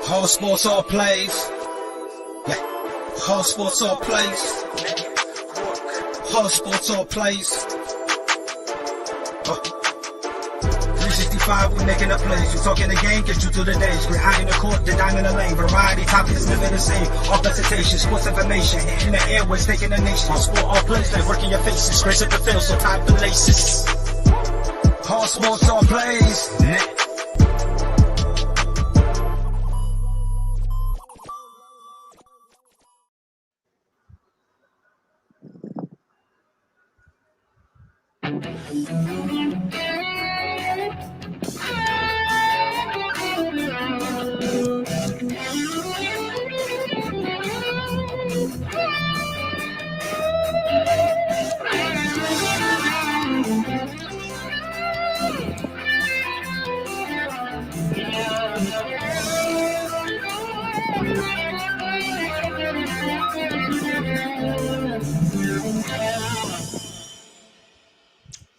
Whole sports all plays. Yeah. Whole sports all plays. Whole sports all plays. 365, we making a plays. You talking the game, get you to the days. We're high in the court, the dime in the lane. Variety topics living the same. All presentation, sports information. In the airways, taking the nation. All sport, all plays, like working your faces. Grace up the field, so tie the laces. Whole sports all plays. Yeah.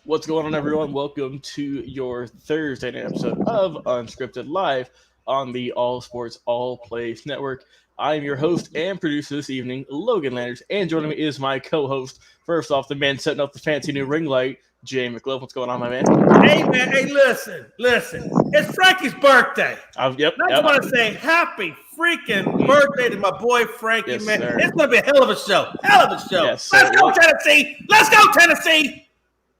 What's going on, everyone? Welcome to your Thursday night episode of Unscripted, live on the All Sports All Plays Network. I am your host and producer this evening, Logan Landers, and joining me is my co-host. First off, the man setting up the fancy new ring light, Jay McLovin. What's going on, my man? Hey, man. Hey, listen. It's Frankie's birthday. I just want to say happy freaking birthday to my boy Frankie, yes, man. Sir. It's going to be a hell of a show. Yes, Let's go, Tennessee. Let's go, Tennessee.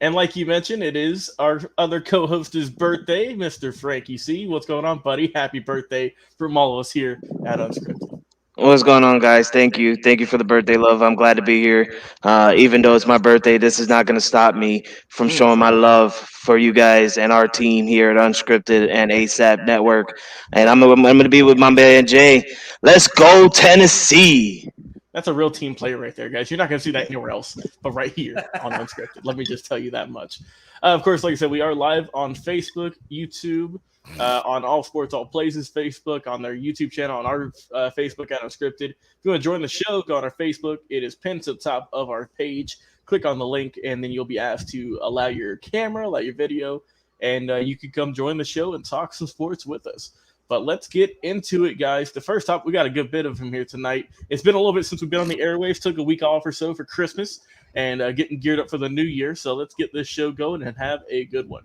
And like you mentioned, it is our other co-host's birthday, Mr. Frankie C. What's going on, buddy? Happy birthday from all of us here at Unscripted. What's going on, guys? Thank you for the birthday love. I'm glad to be here. Even though it's my birthday, this is not going to stop me from showing my love for you guys and our team here at Unscripted and ASAP Network. And I'm going to be with my man Jay. Let's go, Tennessee. That's a real team player right there, guys. You're not going to see that anywhere else, but right here on Unscripted. Let me just tell you that much. Of course, like I said, we are live on Facebook, YouTube, on All Sports All Places Facebook, on their YouTube channel, on our Facebook at Unscripted. If you want to join the show, go on our Facebook. It is pinned to the top of our page. Click on the link, and then you'll be asked to allow your camera, allow your video, and you can come join the show and talk some sports with us. But let's get into it, guys. The first top, we got a good bit of him here tonight. It's been a little bit since we've been on the airwaves. Took a week off or so for Christmas and getting geared up for the new year. So let's get this show going and have a good one.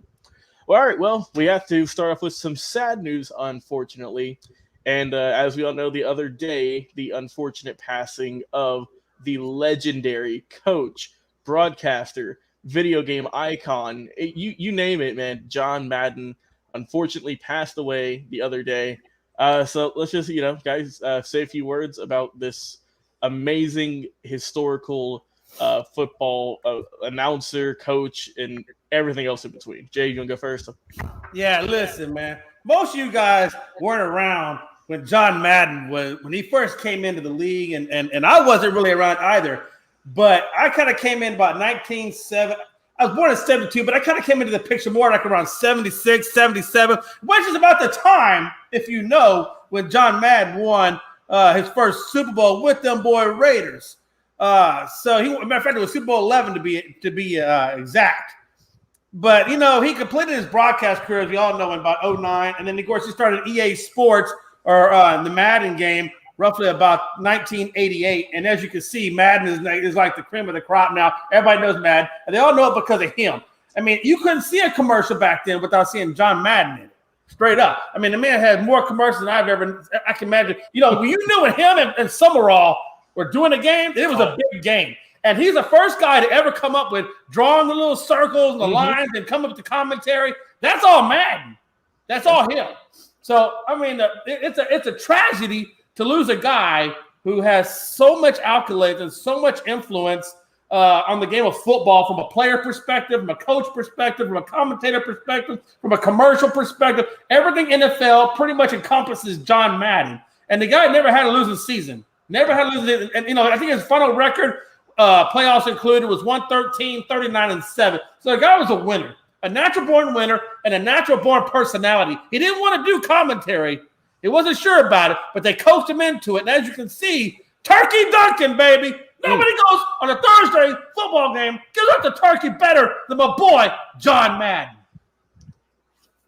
Well, all right, well, we have to start off with some sad news, unfortunately. And as we all know, the other day, the unfortunate passing of the legendary coach, broadcaster, video game icon, you name it, man, John Madden, unfortunately passed away the other day. So let's just, guys, say a few words about this amazing historical football announcer, coach, and everything else in between. Jay, you want to go first? Yeah, listen, man. Most of you guys weren't around when John Madden when he first came into the league, and I wasn't really around either. But I kind of came in about 1970. I was born in 72, but I kind of came into the picture more like around 76, 77, which is about the time, if you know, when John Madden won his first Super Bowl with them boy Raiders. So he, matter of fact, it was Super Bowl 11 to be exact. But he completed his broadcast career, as we all know, in about 2009, and then of course he started EA Sports or the Madden game roughly about 1988. And as you can see, Madden is like the cream of the crop now. Everybody knows Madden, and they all know it because of him. I mean, you couldn't see a commercial back then without seeing John Madden in it. Straight up. I mean, the man had more commercials than I can imagine. When you knew when him and Summerall were doing a game, it was a big game. And he's the first guy to ever come up with drawing the little circles and the lines and come up with the commentary. That's all Madden. That's all him. So, I mean, it's a tragedy to lose a guy who has so much accolades and so much influence on the game of football from a player perspective, from a coach perspective, from a commentator perspective, from a commercial perspective. Everything NFL pretty much encompasses John Madden. And the guy never had a losing season. Never had a losing season. And, I think his final record, playoffs included, was 113, 39, and 7. So the guy was a winner, a natural-born winner, and a natural-born personality. He didn't want to do commentary. He wasn't sure about it, but they coached him into it. And as you can see, Turkey Duncan, baby. Nobody goes on a Thursday football game, gives up the turkey better than my boy, John Madden.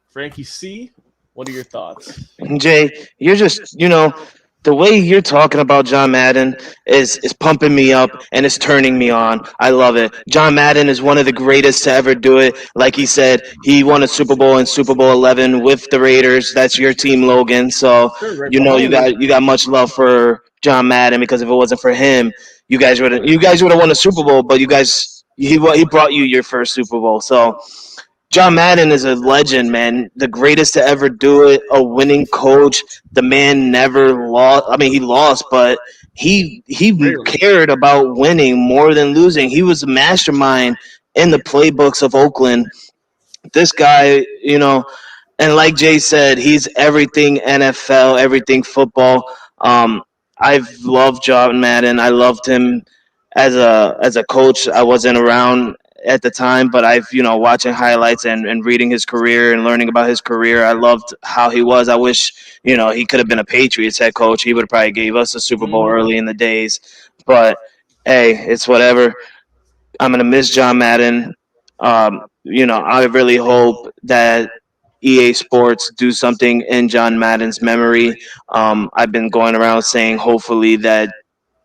Frankie C., What are your thoughts? Jay, you're just, the way you're talking about John Madden is pumping me up and it's turning me on. I love it. John Madden is one of the greatest to ever do it. Like he said, he won a Super Bowl in Super Bowl 11 with the Raiders. That's your team, Logan. So Sure, right you know you behind me. got much love for John Madden because if it wasn't for him, you guys would have won a Super Bowl. But he brought you your first Super Bowl. So John Madden is a legend, man. The greatest to ever do it. A winning coach. The man never lost. I mean, he lost, but he Rarely. cared about winning more than losing. He was a mastermind in the playbooks of Oakland. This guy, and like Jay said, he's everything NFL, everything football. I've loved John Madden. I loved him as a coach. I wasn't around at the time, but I've watching highlights and reading his career and learning about his career. I loved how he was. I wish he could have been a Patriots head coach. He would have probably gave us a Super Bowl Mhm. early in the days. But hey, it's whatever. I'm gonna miss John Madden. I really hope that EA Sports do something in John Madden's memory. I've been going around saying hopefully that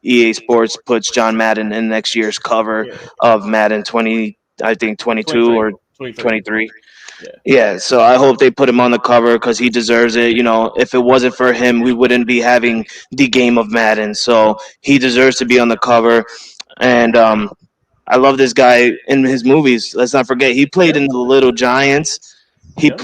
EA Sports puts John Madden in next year's cover Yeah, of Madden 20, I think 22 23. or 23. 23. Yeah. Yeah, so I hope they put him on the cover because he deserves it. If it wasn't for him, we wouldn't be having the game of Madden. So he deserves to be on the cover. And I love this guy in his movies. Let's not forget he played Yep. in The Little Giants. He Yep.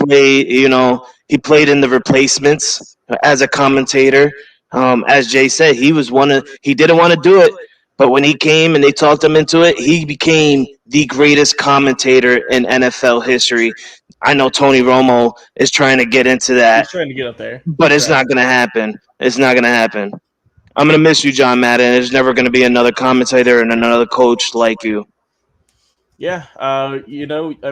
played in The Replacements as a commentator. As Jay said, he didn't want to do it, but when he came and they talked him into it, he became the greatest commentator in NFL history. I know Tony Romo is trying to get into that, He's trying to get up there. but He's it's trying. not going to happen. It's not going to happen. I'm going to miss you, John Madden. There's never going to be another commentator and another coach like you. Yeah. I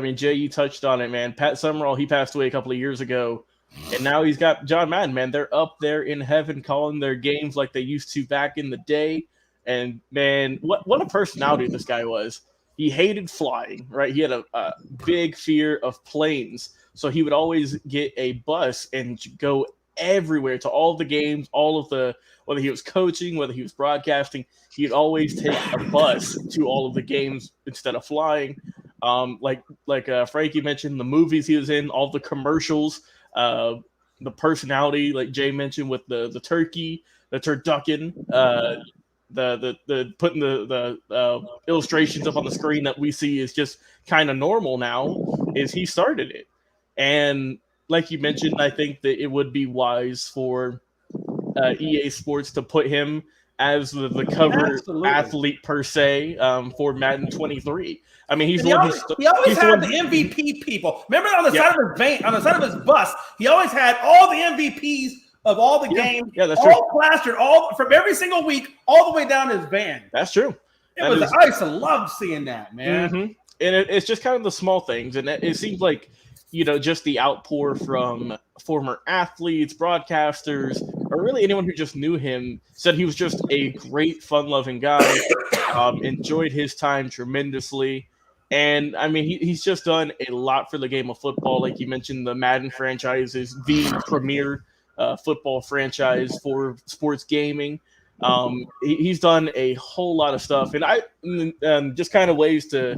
mean, Jay, you touched on it, man. Pat Summerall, he passed away a couple of years ago. And now he's got John Madden, man. They're up there in heaven calling their games like they used to back in the day. And man, what a personality this guy was. He hated flying, right? He had a big fear of planes. So he would always get a bus and go everywhere to all the games, all of the, whether he was coaching, whether he was broadcasting, he'd always take a bus to all of the games instead of flying. Like Frankie mentioned, the movies he was in, all the commercials, uh, the personality, like Jay mentioned, with the turkey, the turducken, the putting the illustrations up on the screen that we see is just kind of normal now. Is he started it, and like you mentioned, I think that it would be wise for EA Sports to put him as the cover Absolutely. athlete per se for Madden 23. I mean, he's And the one he always he's had one the MVP people. Remember on the Yep. side of his vein, on the side of his bus, he always had all the MVPs of all the games, Yeah, that's all plastered, all from every single week, all the way down his van. That's true. I used to love seeing that, man. Mm-hmm. And it's just kind of the small things, and it seems like just the outpour from former athletes, broadcasters, or really anyone who just knew him said he was just a great, fun-loving guy. Enjoyed his time tremendously. And I mean, he's just done a lot for the game of football. Like you mentioned, the Madden franchise is the premier football franchise for sports gaming. He's done a whole lot of stuff, and just kind of ways to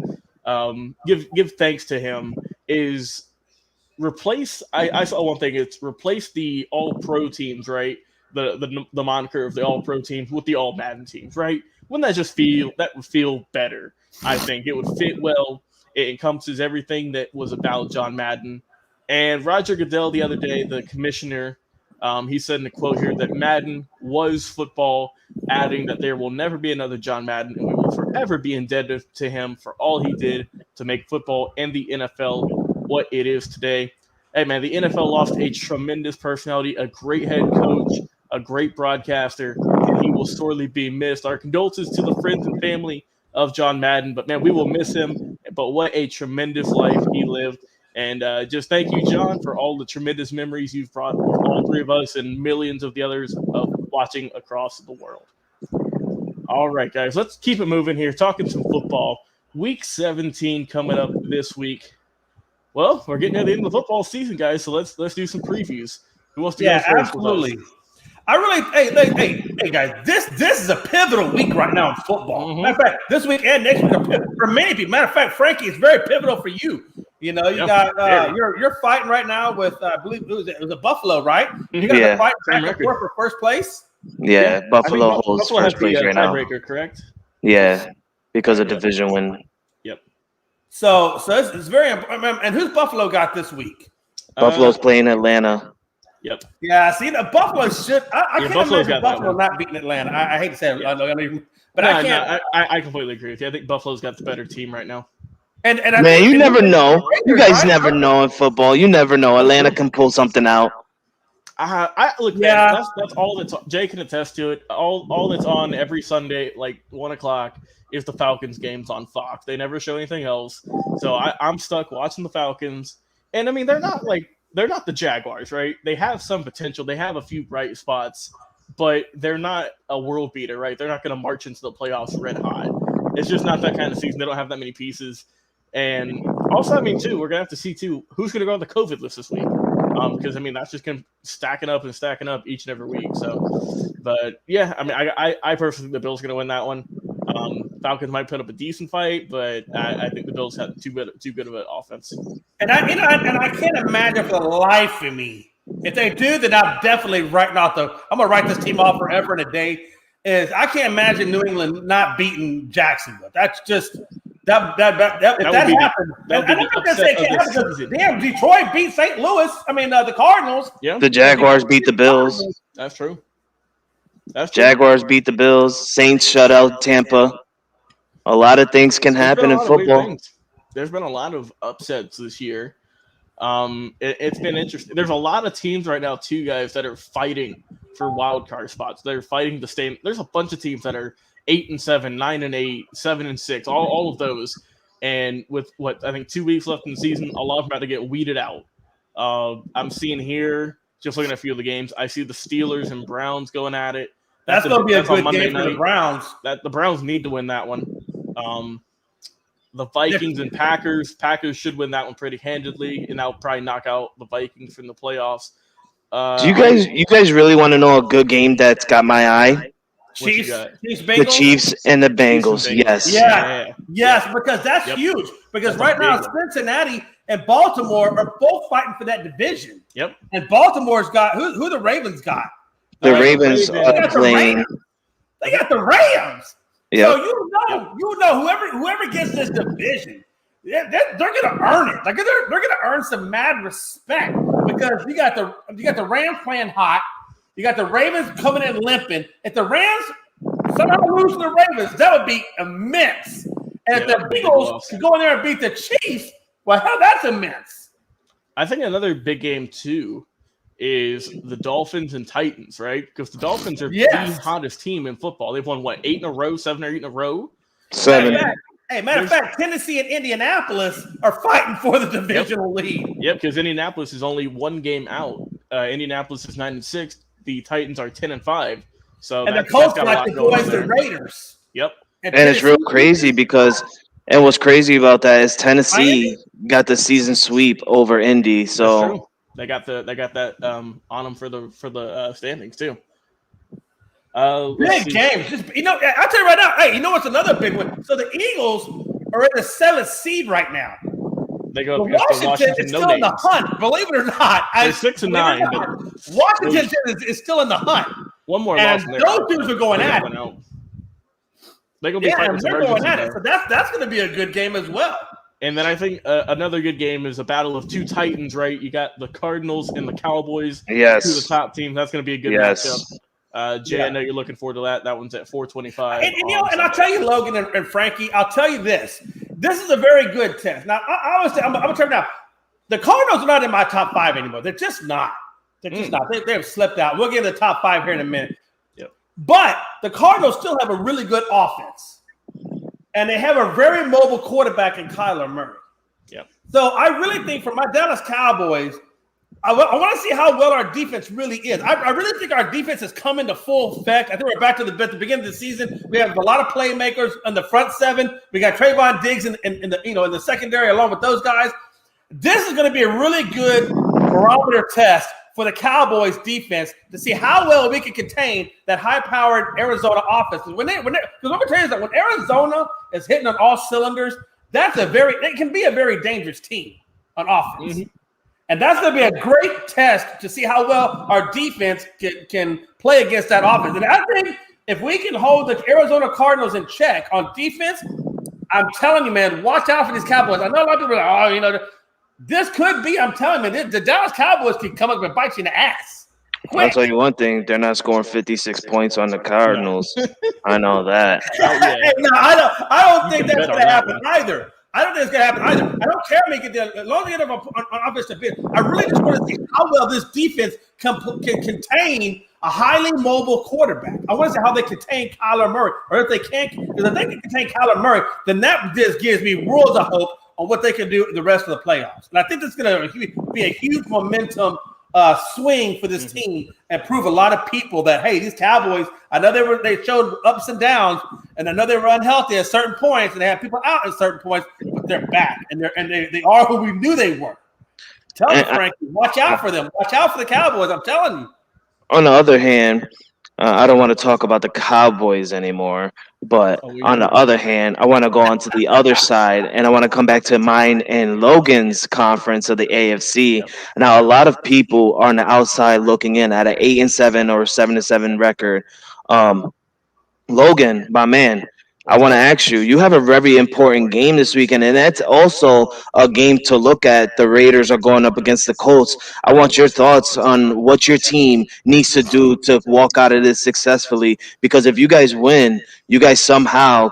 give thanks to him is replace. I saw one thing. It's replace the All Pro teams, right? The moniker of the All Pro teams with the All Madden teams, right? Wouldn't that would feel better? I think it would fit well. It encompasses everything that was about John Madden. And Roger Goodell the other day, the commissioner, he said in a quote here that Madden was football, adding that there will never be another John Madden, and we will forever be indebted to him for all he did to make football and the NFL what it is today. Hey, man, the NFL lost a tremendous personality, a great head coach, a great broadcaster, and he will sorely be missed. Our condolences to the friends and family of John Madden, but man, we will miss him. But what a tremendous life he lived. And just thank you, John, for all the tremendous memories you've brought all three of us and millions of the others of watching across the world. All right, guys, let's keep it moving here. Talking some football. Week 17 coming up this week. Well, we're getting at the end of the football season, guys. So let's do some previews. Who wants to go first? Absolutely. I really, hey, guys, this is a pivotal week right now in football. Mm-hmm. Matter of fact, this week and next week are pivotal for many people. Matter of fact, Frankie, it's very pivotal for you. You know, you got you're fighting right now with I believe it was a Buffalo, right? You got to fight back and forth for first place. Yeah, Buffalo holds first place right now. Tiebreaker, correct? Yeah, because of division win. Yep. So it's very important. And who's Buffalo got this week? Buffalo's playing Atlanta. Yep. Yeah, see, the Buffalo should. I can't imagine Buffalo not beating Atlanta. I hate to say it, but I can't. I completely agree with you. I think Buffalo's got the better team right now. And man, you never know. You guys never know in football. You never know. Atlanta can pull something out. Look, man, that's all that's Jay can attest to it. All that's on every Sunday, like 1:00, is the Falcons games on Fox. They never show anything else. So I'm stuck watching the Falcons. And I mean, they're not the Jaguars, right? They have some potential. They have a few bright spots, but they're not a world beater, right? They're not going to march into the playoffs red hot. It's just not that kind of season. They don't have that many pieces. And also, I mean, too, we're going to have to see, too, who's going to go on the COVID list this week. Because, I mean, that's just going to stacking up each and every week. So, but, yeah, I mean, I personally think the Bills are going to win that one. Falcons might put up a decent fight, but I think the Bills have too good of an offense. And I can't imagine for the life of me, if they do, then I'm definitely writing off I'm gonna write this team off forever and a day. I can't imagine New England not beating Jacksonville. That's just if that happens. I don't think that's it can't happen. Damn, Detroit beat St. Louis. I mean the Cardinals. Yeah, the Jaguars beat the Bills. That's true. Jaguars beat the Bills. Saints shut out Tampa. A lot of things can happen in football. There's been a lot of upsets this year. It's been interesting. There's a lot of teams right now, too, guys, that are fighting for wild card spots. They're fighting to stay. There's a bunch of teams that are 8-7, 9-8, 7-6, all of those. And with what I think 2 weeks left in the season, a lot of them about to get weeded out. I'm seeing here, just looking at a few of the games, I see the Steelers and Browns going at it. That's going to be a good game for the Browns. The Browns need to win that one. The Vikings and Packers should win that one pretty handedly, and that'll probably knock out the Vikings from the playoffs. Do you guys really want to know a good game that's got my eye? Chiefs, the Chiefs and the Bengals. Yes. Yes, because that's huge. Because right now, Cincinnati and Baltimore are both fighting for that division. Yep. And Baltimore's got who the Ravens got. The Ravens are playing. They got the Rams. Yep. So you know whoever gets this division, they're gonna earn it. Like they're gonna earn some mad respect because you got the Rams playing hot, you got the Ravens coming in limping. If the Rams somehow lose to the Ravens, that would be immense. And if the Eagles can go in there and beat the Chiefs, well, hell, that's immense. I think another big game too is the Dolphins and Titans, right? Because the Dolphins are the hottest team in football. They've won, 8 in a row, 7 or 8 in a row? 7. Matter of fact, Tennessee and Indianapolis are fighting for the divisional lead. Yep, because Indianapolis is only 1 game out. Indianapolis is 9-6. The Titans are 10-5. So and the Colts like the boys the Raiders. Yep. And it's real crazy because and what's crazy about that is Tennessee got the season sweep over Indy. So They got that on them for the standings too. Big games. I'll tell you right now. Hey, you know what's another big one? So the Eagles are in the 7th seed right now. They go up Washington is still in the hunt. Believe it or not, they're 6-9. But Washington is still in the hunt. One more and loss. Those dudes are going at it. They're going to be fighting. They're going at it. So that's going to be a good game as well. And then I think another good game is a battle of 2 Titans, right? You got the Cardinals and the Cowboys. Yes. 2 of the top teams. That's going to be a good matchup. Jay, I know you're looking forward to that. That one's at 4:25. And I'll tell you, Logan and Frankie, I'll tell you this. This is a very good test. Now, I'm going to tell you now, the Cardinals are not in my top 5 anymore. They're just not. They're just not. They have slipped out. We'll get to the top 5 here in a minute. Yep. But the Cardinals still have a really good offense. And they have a very mobile quarterback in Kyler Murray. Yep. So I really think for my Dallas Cowboys, I want to see how well our defense really is. I really think our defense has come into full effect. I think we're back to the beginning of the season. We have a lot of playmakers on the front 7. We got Trayvon Diggs in the secondary along with those guys. This is going to be a really good barometer test for the Cowboys defense to see how well we can contain that high-powered Arizona offense. Because let me tell you that when Arizona is hitting on all cylinders, it can be a very dangerous team on offense. Mm-hmm. And that's going to be a great test to see how well our defense can play against that offense. And I think if we can hold the Arizona Cardinals in check on defense, I'm telling you, man, watch out for these Cowboys. I know a lot of people are like, this could be, I'm telling you, the Dallas Cowboys could come up and bite you in the ass. Quick. I'll tell you one thing, they're not scoring 56 points on the Cardinals. No. I know that. No, I don't think that's going to happen either. I don't think it's going to happen either. I don't care if as long as they get on offensive bid. I really just want to see how well this defense can contain a highly mobile quarterback. I want to see how they contain Kyler Murray. Or if they can't, because if they can contain Kyler Murray, then that just gives me worlds of hope on what they can do in the rest of the playoffs. And I think that's going to be a huge momentum swing for this team and prove a lot of people that, hey, these Cowboys, I know they showed ups and downs, and I know they were unhealthy at certain points, and they had people out at certain points, but they're back, and they are who we knew they were. Tell me, Frankie, watch out for them. Watch out for the Cowboys, I'm telling you. On the other hand, I don't want to talk about the Cowboys anymore, but on the other hand, I want to go on to the other side, and I want to come back to mine and Logan's conference of the AFC. Now, a lot of people are on the outside looking in at an 8-7 or 7-7 record. Logan, my man, I want to ask you, you have a very important game this weekend, and that's also a game to look at. The Raiders are going up against the Colts. I want your thoughts on what your team needs to do to walk out of this successfully, because if you guys win, you guys somehow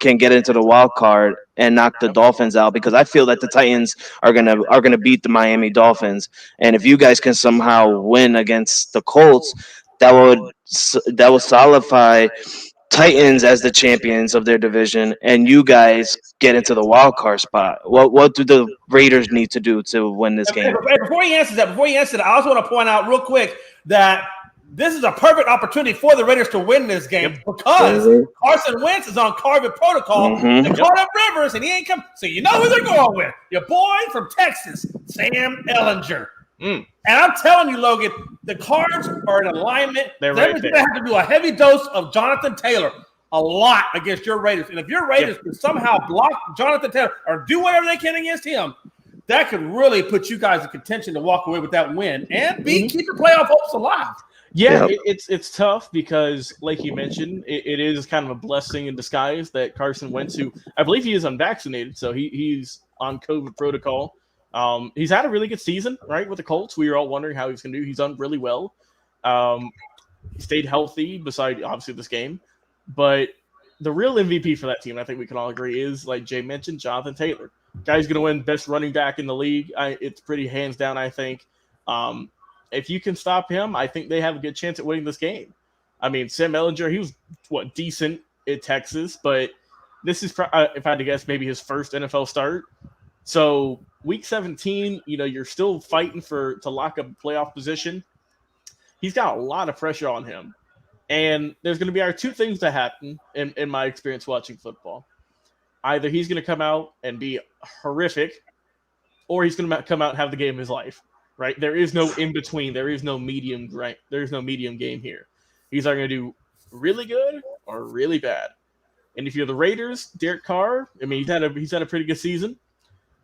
can get into the wild card and knock the Dolphins out, because I feel that the Titans are gonna beat the Miami Dolphins, and if you guys can somehow win against the Colts, that would solidify Titans as the champions of their division, and you guys get into the wild card spot. What do the Raiders need to do to win this game? Before he answers that, I also want to point out real quick that this is a perfect opportunity for the Raiders to win this game because Carson Wentz is on COVID protocol and caught up Rivers, and he ain't come. So you know who they're going with. Your boy from Texas, Sam Ehlinger. And I'm telling you, Logan, the Cards are in alignment. They're going to have to do a heavy dose of Jonathan Taylor a lot against your Raiders. And if your Raiders can somehow block Jonathan Taylor or do whatever they can against him, that could really put you guys in contention to walk away with that win and keep your playoff hopes alive. Yeah, it's tough because, like you mentioned, it is kind of a blessing in disguise that Carson Wentz, who I believe he is unvaccinated, so he's on COVID protocol. He's had a really good season, right, with the Colts. We were all wondering how he's going to do. He's done really well. Stayed healthy beside, obviously, this game. But the real MVP for that team, I think we can all agree, is, like Jay mentioned, Jonathan Taylor. Guy's going to win best running back in the league. It's pretty hands down, I think. If you can stop him, I think they have a good chance at winning this game. I mean, Sam Ehlinger, he was, decent at Texas, but this is, if I had to guess, maybe his first NFL start. So week 17, you're still fighting to lock up a playoff position. He's got a lot of pressure on him. And there's going to be two things that happen in my experience watching football. Either he's going to come out and be horrific, or he's going to come out and have the game of his life, right? There is no in-between. There is no medium game here. He's either going to do really good or really bad. And if you're the Raiders, Derek Carr, I mean, he's had a pretty good season.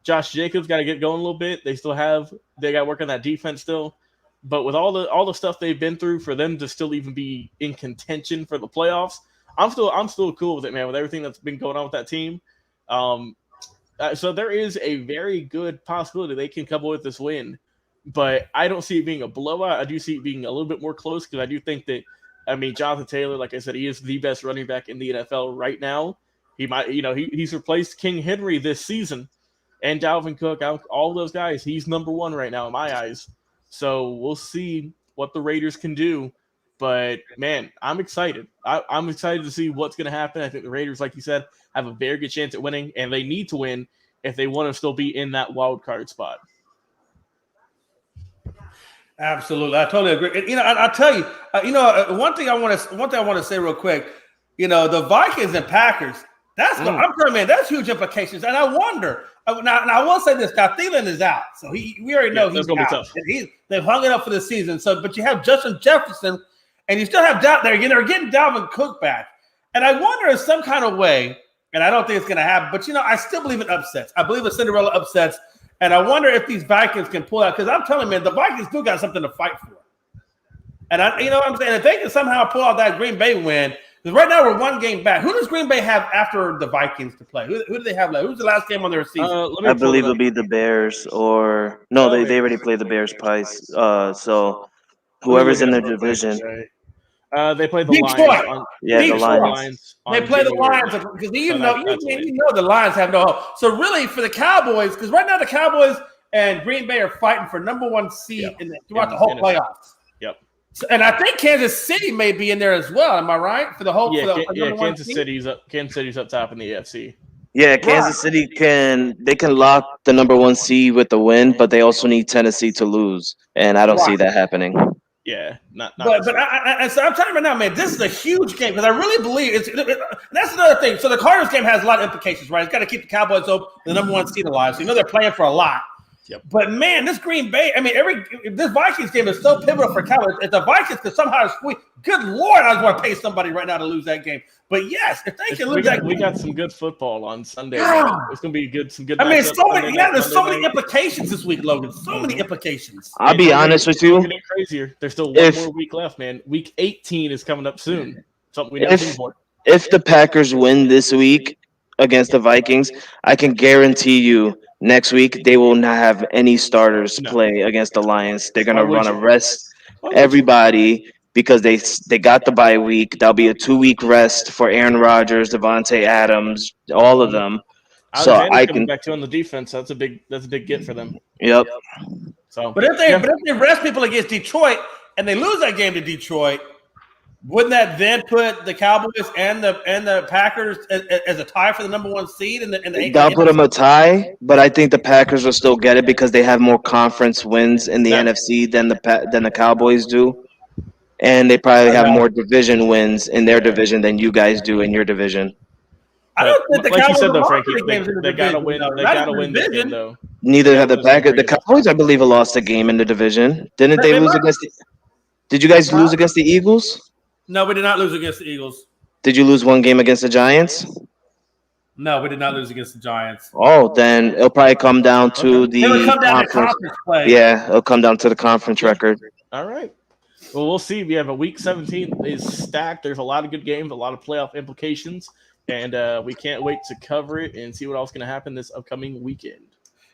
Josh Jacobs got to get going a little bit. They got to work on that defense still. But with all the stuff they've been through, for them to still even be in contention for the playoffs, I'm still cool with it, man, with everything that's been going on with that team. So there is a very good possibility they can come away with this win. But I don't see it being a blowout. I do see it being a little bit more close because I do think that, Jonathan Taylor, like I said, he is the best running back in the NFL right now. He might, he's replaced King Henry this season. And Dalvin Cook, all those guys, he's number one right now in my eyes. So we'll see what the Raiders can do. But, man, I'm excited. I'm excited to see what's going to happen. I think the Raiders, like you said, have a very good chance at winning, and they need to win if they want to still be in that wild card spot. Absolutely, I totally agree. I'll tell you, one thing I want to say real quick. The Vikings and Packers, I'm telling man, that's huge implications. And I wonder. Now I will say this: now Thielen is out, so we already know he's gonna out. be tough. And they've hung it up for the season. So, but you have Justin Jefferson, and you still have they're getting Dalvin Cook back. And I wonder in some kind of way, and I don't think it's going to happen, but I still believe in upsets. I believe in Cinderella upsets, and I wonder if these Vikings can pull out. Because I'm telling you, man, the Vikings still got something to fight for. And you know what I'm saying? If they can somehow pull out that Green Bay win. Because right now we're one game back. Who does Green Bay have after the Vikings to play? Who do they have left? Who's the last game on their season? I believe it'll be the Bears they already played the Bears twice. So whoever's in their division. They play the Detroit. Lions. The Lions. They play the Lions because you know the Lions have no hope. So really for the Cowboys, because right now the Cowboys and Green Bay are fighting for number one seed throughout the whole playoffs. Yep. So, and I think Kansas City may be in there as well. Am I right? For the whole Kansas City's up top in the AFC. Yeah, Kansas City can lock the number one seed with the win, but they also need Tennessee to lose, and I don't see that happening. Yeah, not. But so I'm telling you right now, man, this is a huge game because I really believe that's another thing. So the Cardinals game has a lot of implications, right? It's got to keep the Cowboys open, the number one seed alive. So they're playing for a lot. Yep. But man, this Green Bay, this Vikings game is so pivotal for Cowboys. If the Vikings could somehow squeeze, good Lord, I want to pay somebody right now to lose that game. But yes, if they can lose that game. We got some good football on Sunday. Yeah. It's going to be some good. There's so many implications this week, Logan. So many implications. I'll be honest with you. Getting crazier. There's still one more week left, man. Week 18 is coming up soon. Something we never seen before. If the Packers win this week against the Vikings, I can guarantee you next week they will not have any starters play against the Lions. They're going to rest everybody because they got the bye week. That'll be a 2-week rest for Aaron Rodgers, Devontae Adams, all of them. So I can back to on the defense. That's a big get for them. Yep. So, but if they rest people against Detroit and they lose that game to Detroit, wouldn't that then put the Cowboys and the Packers as a tie for the number one seed in the That'll put them a tie, but I think the Packers will still get it because they have more conference wins in the NFC than the Cowboys do, and they probably have more division wins in their division than you guys do in your division. I don't think the like Cowboys you said though, Frankie, they got to win. They got to win this game though. Neither have the Packers. The Cowboys, I believe, lost a game in the division. Didn't they lose against? Did you guys lose against the Eagles? No, we did not lose against the Eagles. Did you lose one game against the Giants? No, we did not lose against the Giants. Oh, then it'll probably come down to the conference play. Yeah, it'll come down to the conference record. All right. Well, we'll see. We have a week 17 is stacked. There's a lot of good games, a lot of playoff implications, and we can't wait to cover it and see what else is going to happen this upcoming weekend.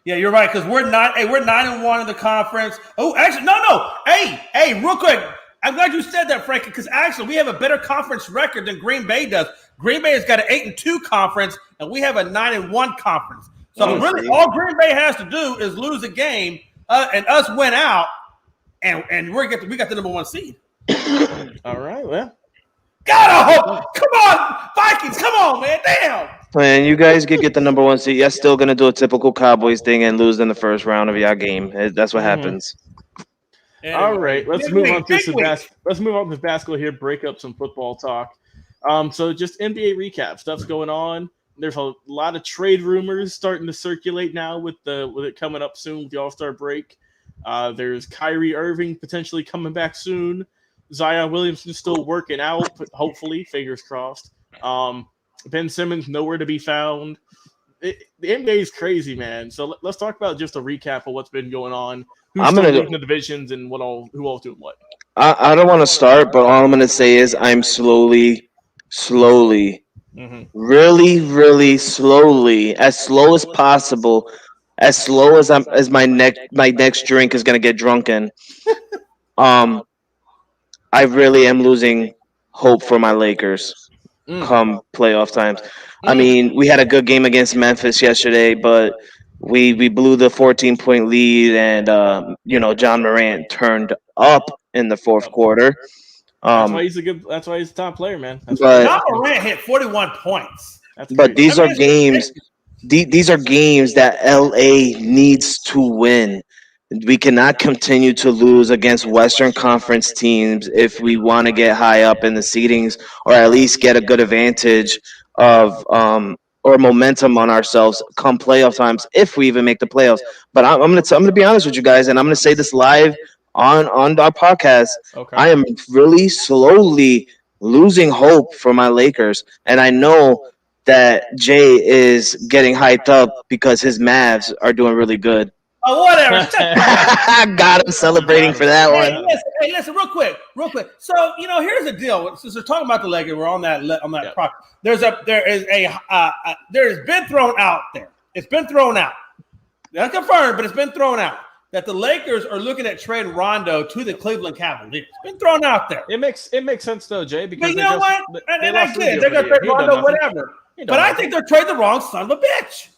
Yeah, you're right because we're 9-1 in the conference. Oh, actually, no. Hey, real quick. I'm glad you said that, Frankie, because actually we have a better conference record than Green Bay does. Green Bay has got an 8-2 conference, and we have a 9-1 conference. So really, all Green Bay has to do is lose a game, and us win out, and we got the number one seed. All right, well, gotta hope. Come on, Vikings, come on, man, damn. Man, you guys could get the number one seed. You're still gonna do a typical Cowboys thing and lose in the first round of your game. That's what happens. Anyway, all right, let's move on to basketball here. Break up some football talk. So just NBA recap stuff's going on. There's a lot of trade rumors starting to circulate now with it coming up soon with the All-Star break. There's Kyrie Irving potentially coming back soon. Zion Williamson still working out, but hopefully, fingers crossed. Ben Simmons nowhere to be found. The NBA is crazy, man. So let's talk about just a recap of what's been going on. Who's still leading the divisions and who all's doing what? I don't want to start, but all I'm going to say is I'm slowly, really, really slowly, as slow as possible, as slow as my next drink is going to get drunken. I really am losing hope for my Lakers come playoff times. I mean, we had a good game against Memphis yesterday, but we blew the 14-point lead, and John Morant turned up in the fourth quarter. That's why he's a top player, man. John Morant hit 41 points. But these are games. These are games that LA needs to win. We cannot continue to lose against Western Conference teams if we want to get high up in the seedings, or at least get a good advantage of or momentum on ourselves come playoff times if we even make the playoffs. But I'm gonna be honest with you guys, and I'm gonna say this live on our podcast. Okay. I am really slowly losing hope for my Lakers, and I know that Jay is getting hyped up because his Mavs are doing really good. Oh, whatever. Shut the I got him celebrating for that Hey, one. listen, real quick. So here's the deal. Since we're talking about the Lakers, we're on that Yep. prop. There has been thrown out there. It's been thrown out. Not confirmed, but it's been thrown out that the Lakers are looking at trading Rondo to the Cleveland Cavaliers. It's been thrown out there. It makes sense though, Jay, because But you know what? And I get it. They're gonna trade Rondo, whatever. But I think they're trading the wrong son of a bitch.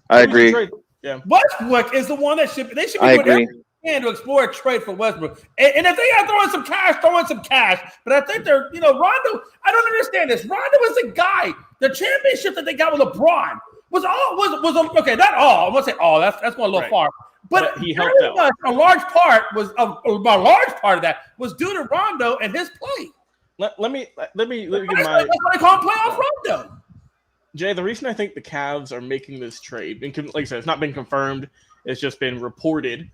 I agree. Yeah. Westbrook is the one that should. They should be I doing agree. everything they can to explore a trade for Westbrook. And if they are throwing some cash, throw in some cash. But I think they're, Rondo. I don't understand this. Rondo is the guy. The championship that they got with LeBron was okay. Not all. I'm gonna say all. That's going a little Right. far. But he helped out. A large part of that was due to Rondo and his play. Let me get That's my what they call playoff Rondo. Jay. The reason I think the Cavs are making this trade, and like I said, it's not been confirmed. It's just been reported.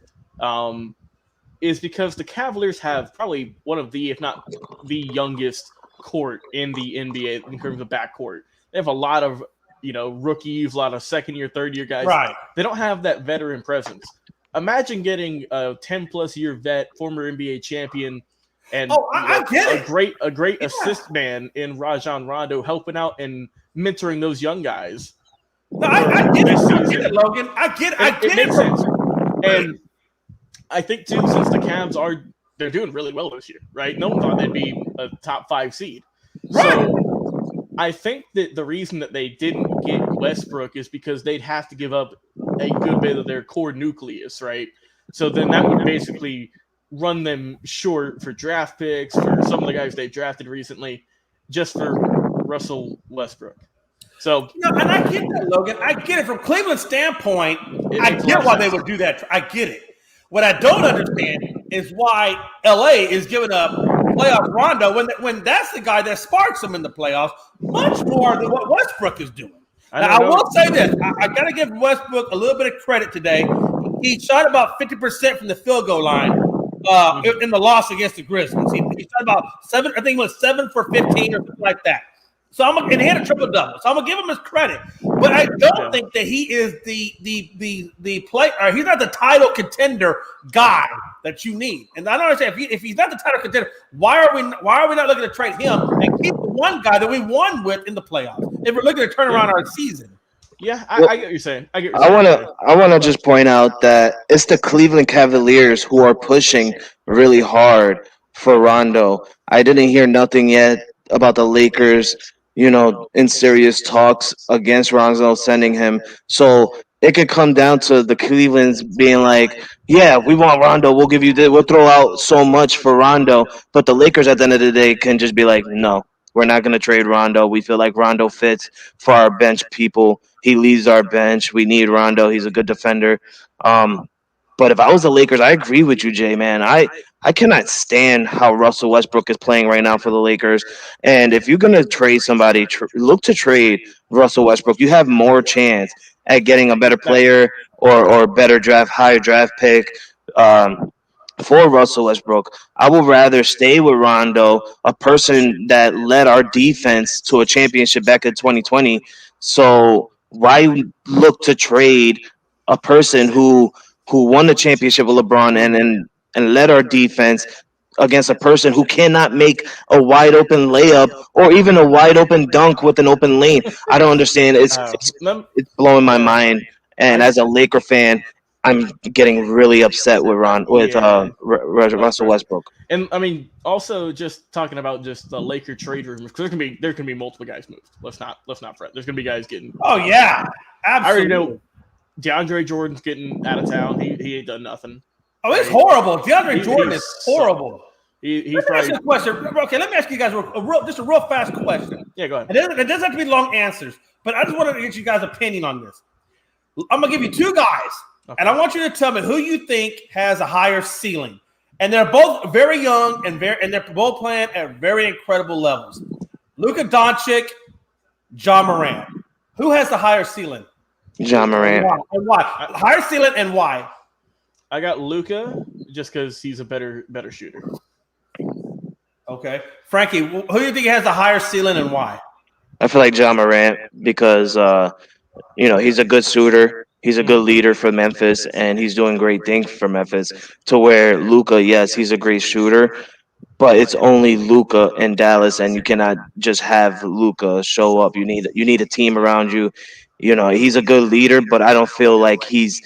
Is because the Cavaliers have probably one of the, if not the youngest court in the NBA in terms of backcourt. They have a lot of, rookies, a lot of second-year, third-year guys. Right. They don't have that veteran presence. Imagine getting a 10-plus year vet, former NBA champion, and I get it. a great assist man in Rajon Rondo, helping out and mentoring those young guys. No, I get it. this I get season. it, Logan. I get it. It makes sense. And I think too, since the Cavs they're doing really well this year, right? No one thought they'd be a top 5 seed. Right. So I think that the reason that they didn't get Westbrook is because they'd have to give up a good bit of their core nucleus, right? So then that would basically run them short for draft picks for some of the guys they drafted recently, just for Russell Westbrook. So and I get that, Logan. I get it from Cleveland's standpoint. I makes a get lot why of they sense. would do that. I get it. What I don't understand is why LA is giving up playoff Rondo when that's the guy that sparks them in the playoffs much more than what Westbrook is doing. I will say this. I got to give Westbrook a little bit of credit today. He shot about 50% from the field goal line in the loss against the Grizzlies. He shot about 7. I think it was 7 for 15 or something like that. So and he had a triple double. So I'm gonna give him his credit, but I don't think that he is the player. He's not the title contender guy that you need. And I don't understand if he's not the title contender, why are we not looking to trade him and keep the one guy that we won with in the playoffs? If we're looking to turn around our season. Yeah, I get what you're saying. I wanna just point out that it's the Cleveland Cavaliers who are pushing really hard for Rondo. I didn't hear nothing yet about the Lakers, in serious talks against Rondo sending him. So it could come down to the Cleveland's being like, yeah, we want Rondo. We'll give you this. We'll throw out so much for Rondo. But the Lakers at the end of the day can just be like, no, we're not going to trade Rondo. We feel like Rondo fits for our bench people. He leads our bench. We need Rondo. He's a good defender. But if I was the Lakers, I agree with you, Jay, man. I cannot stand how Russell Westbrook is playing right now for the Lakers. And if you're going to trade somebody, look to trade Russell Westbrook. You have more chance at getting a better player or better higher draft pick for Russell Westbrook. I would rather stay with Rondo, a person that led our defense to a championship back in 2020. So why look to trade a person who won the championship with LeBron and led our defense against a person who cannot make a wide open layup or even a wide open dunk with an open lane? I don't understand. It's blowing my mind. And as a Laker fan, I'm getting really upset with Russell Westbrook. And I mean, also just talking about just the Laker trade rumors, because there can be multiple guys moved. Let's not fret. There's gonna be guys getting. Oh yeah, absolutely. I already know DeAndre Jordan's getting out of town. He ain't done nothing. Oh, it's horrible. DeAndre Jordan is horrible. He's let me ask you a question. Okay, let me ask you guys a real fast question. Yeah, go ahead. It doesn't have to be long answers, but I just wanted to get you guys' opinion on this. I'm gonna give you 2 guys, and I want you to tell me who you think has a higher ceiling. And they're both very young and they're both playing at very incredible levels. Luka Doncic Ja Morant. Who has the higher ceiling? Ja Morant. And why? Higher ceiling and why? I got Luka just because he's a better shooter. Okay. Frankie, who do you think has the higher ceiling and why? I feel like Ja Morant because he's a good shooter. He's a good leader for Memphis, and he's doing great things for Memphis. To where Luka, yes, he's a great shooter, but it's only Luka in Dallas, and you cannot just have Luka show up. You need a team around you. He's a good leader, but I don't feel like he's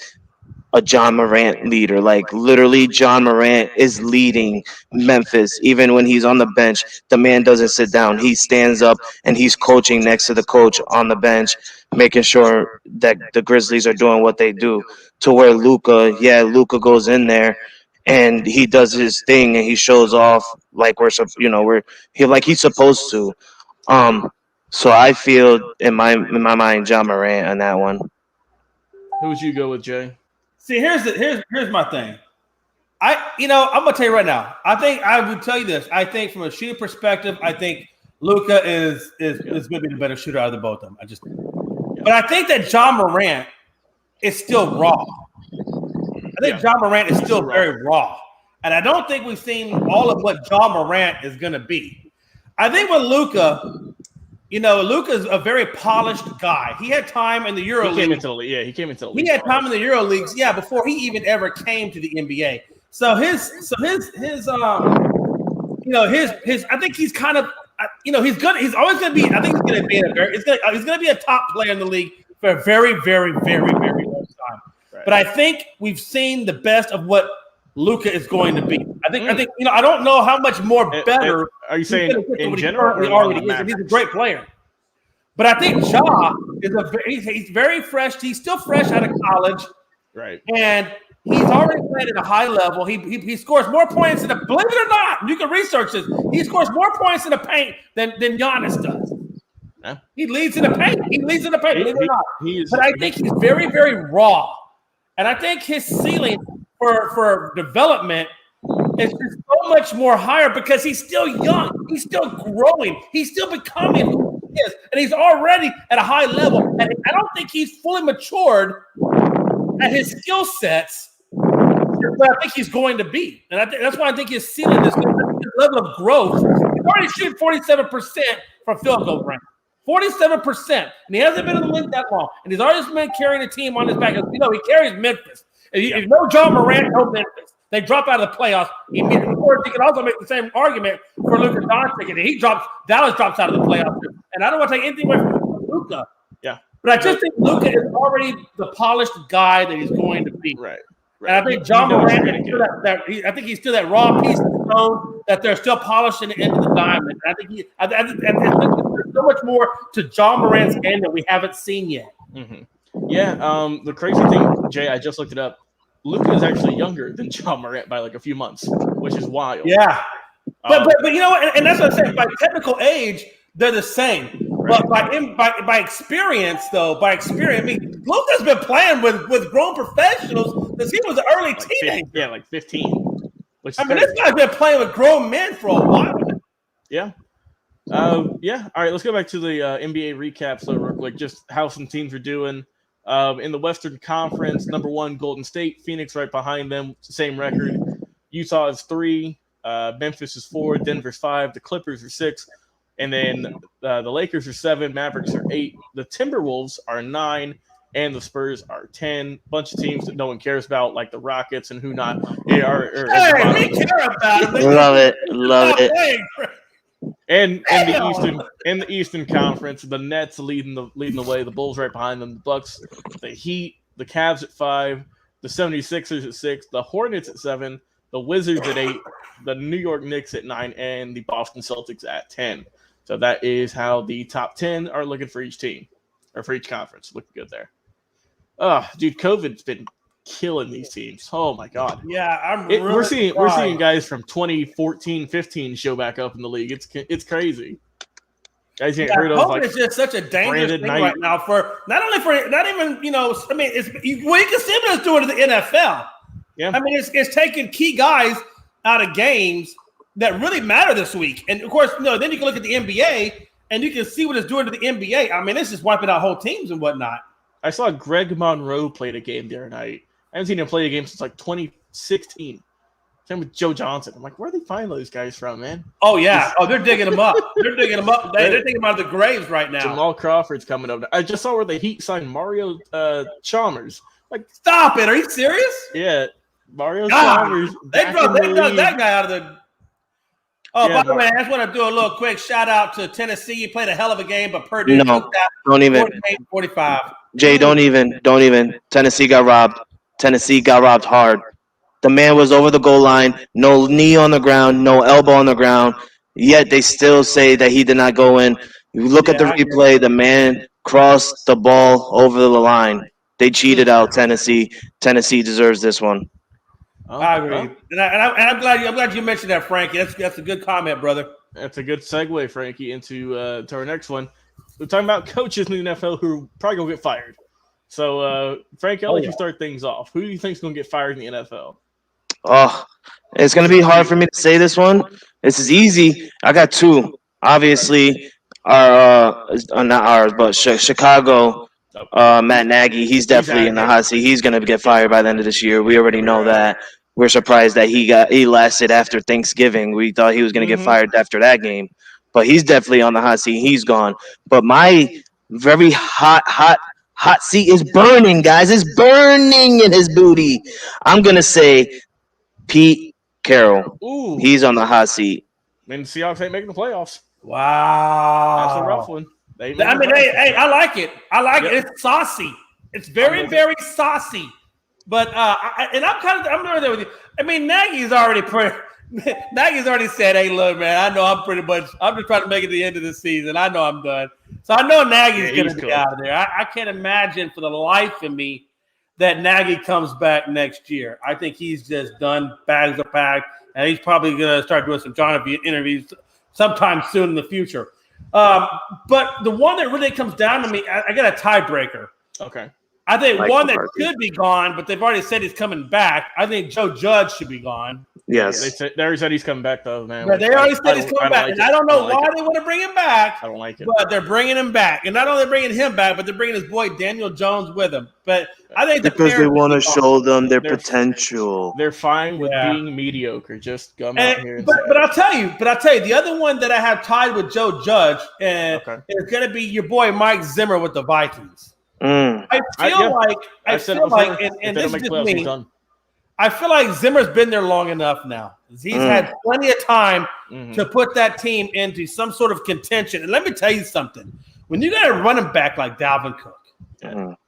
a John Morant leader. Like literally, John Morant is leading Memphis. Even when he's on the bench, the man doesn't sit down. He stands up and he's coaching next to the coach on the bench, making sure that the Grizzlies are doing what they do. To where Luka goes in there and he does his thing and he shows off like he's supposed to. So I feel in my mind, John Morant on that one. Who would you go with, Jay? See, here's my thing. I'm gonna tell you right now. I would tell you this. I think from a shooting perspective, I think Luka is gonna be the better shooter out of the both of them. But I think that Ja Morant is still raw. I think Ja Morant is still very raw. And I don't think we've seen all of what Ja Morant is gonna be. I think with Luka, Luka's a very polished guy. He had time in the Euro League. He came into the league. He had time in the Euro Leagues, before he even ever came to the NBA. So his I think he's kind of, he's good. He's always going to be. I think he's going to be he's going to be a top player in the league for a very, very, very, very long time. Right. But I think we've seen the best of what Luka is going to be. I think I don't know how much more better. Are you saying in general? He already is. He's a great player. But I think Ja is he's very fresh. He's still fresh out of college. Right. And he's already played at a high level. He scores more points in the, believe it or not, you can research this. He scores more points in the paint than Giannis does. Yeah. He leads in the paint. Believe it or not. But I think he's very, very raw. And I think his ceiling for development is just so much more higher because he's still young. He's still growing. He's still becoming who he is. And he's already at a high level. And I don't think he's fully matured at his skill sets where I think he's going to be. And that's why I think his ceiling is going to be his level of growth. He's already shooting 47% from field goal range. 47%. And he hasn't been in the league that long. And he's already been carrying a team on his back. He carries Memphis. If you know Ja Morant, no Memphis. They drop out of the playoffs immediately. Of course, you can also make the same argument for Luka Doncic, and Dallas drops out of the playoffs. And I don't want to take anything away from Luka. Yeah. But I just think Luka is already the polished guy that he's going to be. Right. And I think Ja Morant is still I think he's still that raw piece of stone that they're still polishing the end of the diamond. I think there's so much more to Ja Morant's game that we haven't seen yet. Mm-hmm. Yeah. The crazy thing, Jay, I just looked it up. Luka is actually younger than Ja Morant by like a few months, which is wild. Yeah. But you know what? And that's what I'm saying. By technical age, they're the same. Right. But by experience, I mean, Luka's been playing with grown professionals since he was an early teenager. Like 15. This guy's been playing with grown men for a while. Yeah. All right, let's go back to the NBA recap so real quick, just how some teams are doing. In the Western Conference, number 1, Golden State, Phoenix right behind them, same record. Utah is 3, Memphis is 4, Denver's 5, the Clippers are 6, and then the Lakers are 7, Mavericks are 8, the Timberwolves are 9, and the Spurs are 10. Bunch of teams that no one cares about, like the Rockets and who not. We care about them. Love it. And the Eastern Conference, the Nets leading the way, the Bulls right behind them, the Bucks, the Heat, the Cavs at 5, the 76ers at 6, the Hornets at 7, the Wizards at 8, the New York Knicks at 9, and the Boston Celtics at 10. So that is how the top 10 are looking for each team, or for each conference. Looking good there. Dude, COVID's been killing these teams. Oh my god. Yeah, we're seeing guys from 2014-15 show back up in the league. It's crazy. Guys you ain't heard of. COVID is just such a dangerous thing right now for not even I mean you can see what it's doing to the NFL. Yeah. I mean it's taking key guys out of games that really matter this week. And of course, then you can look at the NBA and you can see what it's doing to the NBA. I mean, it's just wiping out whole teams and whatnot. I saw Greg Monroe played a game the other night. I haven't seen him play a game since like 2016. Same with Joe Johnson. I'm like, where are they finding those guys from, man? Oh, yeah. Oh, they're digging them up. They're digging them up. They're digging them out of the graves right now. Jamal Crawford's coming up. I just saw where the Heat signed Mario Chalmers. Like, stop it. Are you serious? Yeah. Mario Chalmers. They dug that guy out of the – Oh, yeah, by the way, I just want to do a little quick shout-out to Tennessee. You played a hell of a game, but Purdue don't even. 48-45. Jay, don't even. Tennessee got robbed. Tennessee got robbed hard. The man was over the goal line, no knee on the ground, no elbow on the ground, yet they still say that he did not go in. You look at the replay, the man crossed the ball over the line. They cheated out Tennessee. Tennessee deserves this one. I agree. And I'm glad you mentioned that, Frankie. That's a good comment, brother. That's a good segue, Frankie, into to our next one. We're talking about coaches in the NFL who are probably going to get fired. So, Frankie, I'll let you start things off. Who do you think is going to get fired in the NFL? Oh, it's going to be hard for me to say this one. This is easy. I got two. Obviously, not ours, but Chicago, Matt Nagy, he's definitely in the hot seat. He's going to get fired by the end of this year. We already know that. We're surprised that he lasted after Thanksgiving. We thought he was going to get fired after that game. But he's definitely on the hot seat. He's gone. But my very hot seat is burning, guys. It's burning in his booty. I'm going to say Pete Carroll. Ooh. He's on the hot seat. I mean, the Seahawks ain't making the playoffs. Wow. That's a rough one. I like it. I like it. It's saucy. It's very, very saucy. But I'm there with you. I mean, Nagy's already said, "Hey, look, man, I know I'm just trying to make it to the end of the season. I know I'm done." So I know Nagy's going to be out of there. I can't imagine for the life of me that Nagy comes back next year. I think he's just done. Bags are packed, and he's probably going to start doing some John interviews sometime soon in the future. But the one that really comes down to me, I got a tiebreaker. Okay. I think one that should be gone, but they've already said he's coming back. I think Joe Judge should be gone. Yes. They already said he's coming back, though, man. Yeah, they already said he's coming back. And I don't know why they want to bring him back. I don't like it. But they're bringing him back. And not only bringing him back, but they're bringing his boy Daniel Jones with him. But I think because they want to show them their potential. They're fine with being mediocre. Just come out here and but I'll tell you, the other one that I have tied with Joe Judge is going to be your boy Mike Zimmer with the Vikings. I feel like, and this is just me, I feel like Zimmer's been there long enough now. He's had plenty of time to put that team into some sort of contention. And let me tell you something. When you got a running back like Dalvin Cook,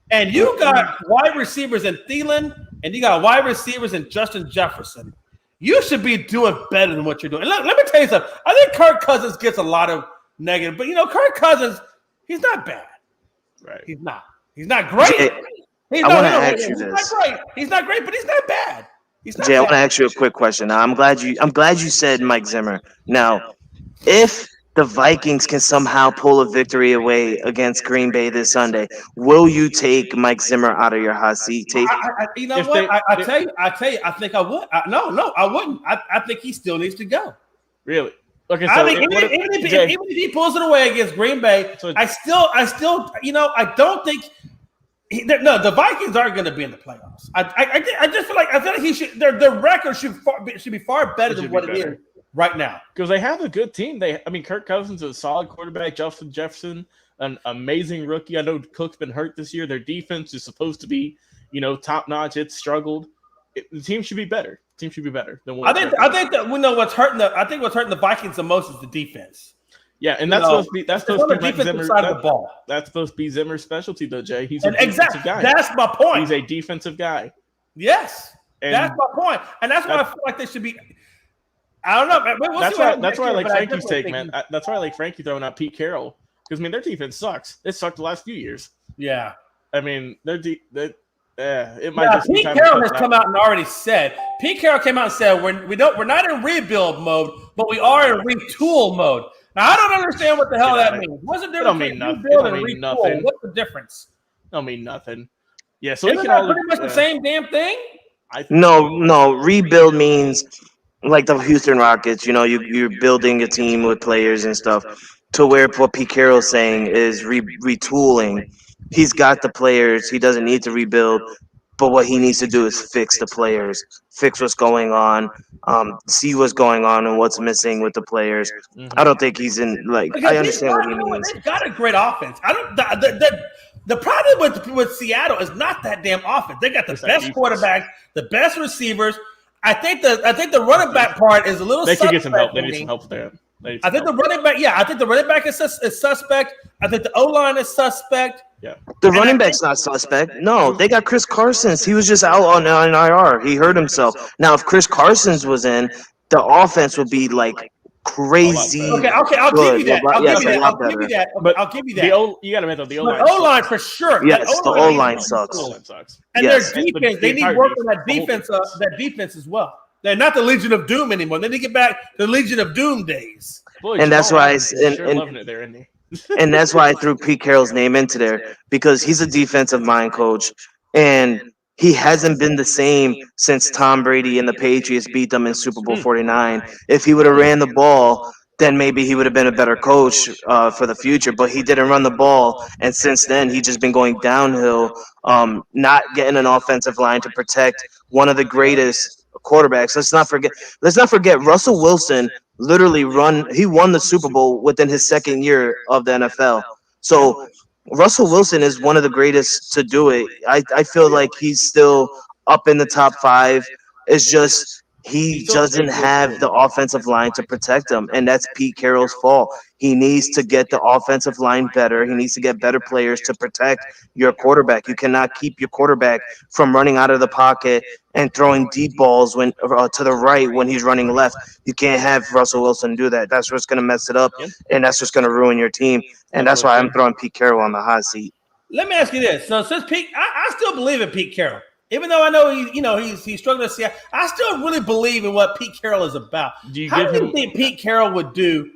and you got wide receivers in Thielen, and you got wide receivers in Justin Jefferson, you should be doing better than what you're doing. And let me tell you something. I think Kirk Cousins gets a lot of negative, but, Kirk Cousins, he's not bad. Right. He's not. He's not great. I want to ask you this. He's not great, but he's not bad. Jay, I want to ask you a quick question. Now, I'm glad you said Mike Zimmer. Now, if the Vikings can somehow pull a victory away against Green Bay this Sunday, will you take Mike Zimmer out of your hot seat? You know what? I tell you, I think I would. No, I wouldn't. I think he still needs to go. Really? Okay, so I mean, even if he pulls it away against Green Bay, I still, I don't think. The Vikings aren't going to be in the playoffs. I just feel like he should. Their record should be far better than what it is right now. Because they have a good team. Kirk Cousins is a solid quarterback. Justin Jefferson, an amazing rookie. I know Cook's been hurt this year. Their defense is supposed to be, top notch. It's struggled. The team should be better. Than what I think that we know what's hurting the Vikings the most is the defense. Yeah, and that's supposed to be defensive side of the ball. That's supposed to be Zimmer's specialty, though, Jay. He's a defensive guy. That's my point. He's a defensive guy. Yes, that's my point, and that's why I feel like they should be. I don't know. That's why I like Frankie's take, man. That's why I like Frankie throwing out Pete Carroll because their defense sucks. It sucked the last few years. Yeah, it might just Pete Carroll has come out and already said. Pete Carroll came out and said we're not in rebuild mode, but we are in retool mode. Now I don't understand what the hell that means. What's the difference between rebuild and retool? What's the difference? Don't mean nothing. Yeah, so isn't that pretty much the same damn thing? No. Rebuild means like the Houston Rockets. You're building a team with players and stuff. to where what Pete Carroll's saying is retooling. He's got the players. He doesn't need to rebuild. But what he needs to do is fix the players, fix what's going on, see what's going on and what's missing with the players. I don't think he's in I understand what he means. They've got a great offense. The problem with Seattle is not that damn offense. They got the best quarterback, the best receivers. I think the running back part is a little. They could get some help. They need some help there. I think the running back. Yeah, I think the running back is suspect. I think the O-line is suspect. Yeah. The running back's not suspect. No, they got Chris Carsons. He was just out on IR. He hurt himself. Now, if Chris Carsons was in, the offense would be crazy. Okay, I'll give you that. I'll give you that. You got to admit though, the O-line for sure. Yes, the O-line sucks. And their defense, they need work on that defense. That defense as well. They're not the Legion of Doom anymore. They need to get back to the Legion of Doom days. Boy, and that's why loving it there, isn't he? And that's why I threw Pete Carroll's name into there, because he's a defensive mind coach, and he hasn't been the same since Tom Brady and the Patriots beat them in Super Bowl 49. If he would have ran the ball, then maybe he would have been a better coach for the future. But he didn't run the ball, and since then he's just been going downhill, not getting an offensive line to protect one of the greatest quarterbacks. Let's not forget Russell Wilson literally won the Super Bowl within his second year of the NFL. So Russell Wilson is one of the greatest to do it. I feel like he's still up in the top 5. It's just he doesn't have the offensive line to protect him, and that's Pete Carroll's fault. He needs to get the offensive line better. He needs to get better players to protect your quarterback. You cannot keep your quarterback from running out of the pocket and throwing deep balls to the right when he's running left. You can't have Russell Wilson do that. That's what's going to mess it up, and that's what's going to ruin your team. And that's why I'm throwing Pete Carroll on the hot seat. Let me ask you this. So since Pete, I still believe in Pete Carroll. Even though I know he's struggling to see, I still really believe in what Pete Carroll is about. How do you think Pete Carroll would do,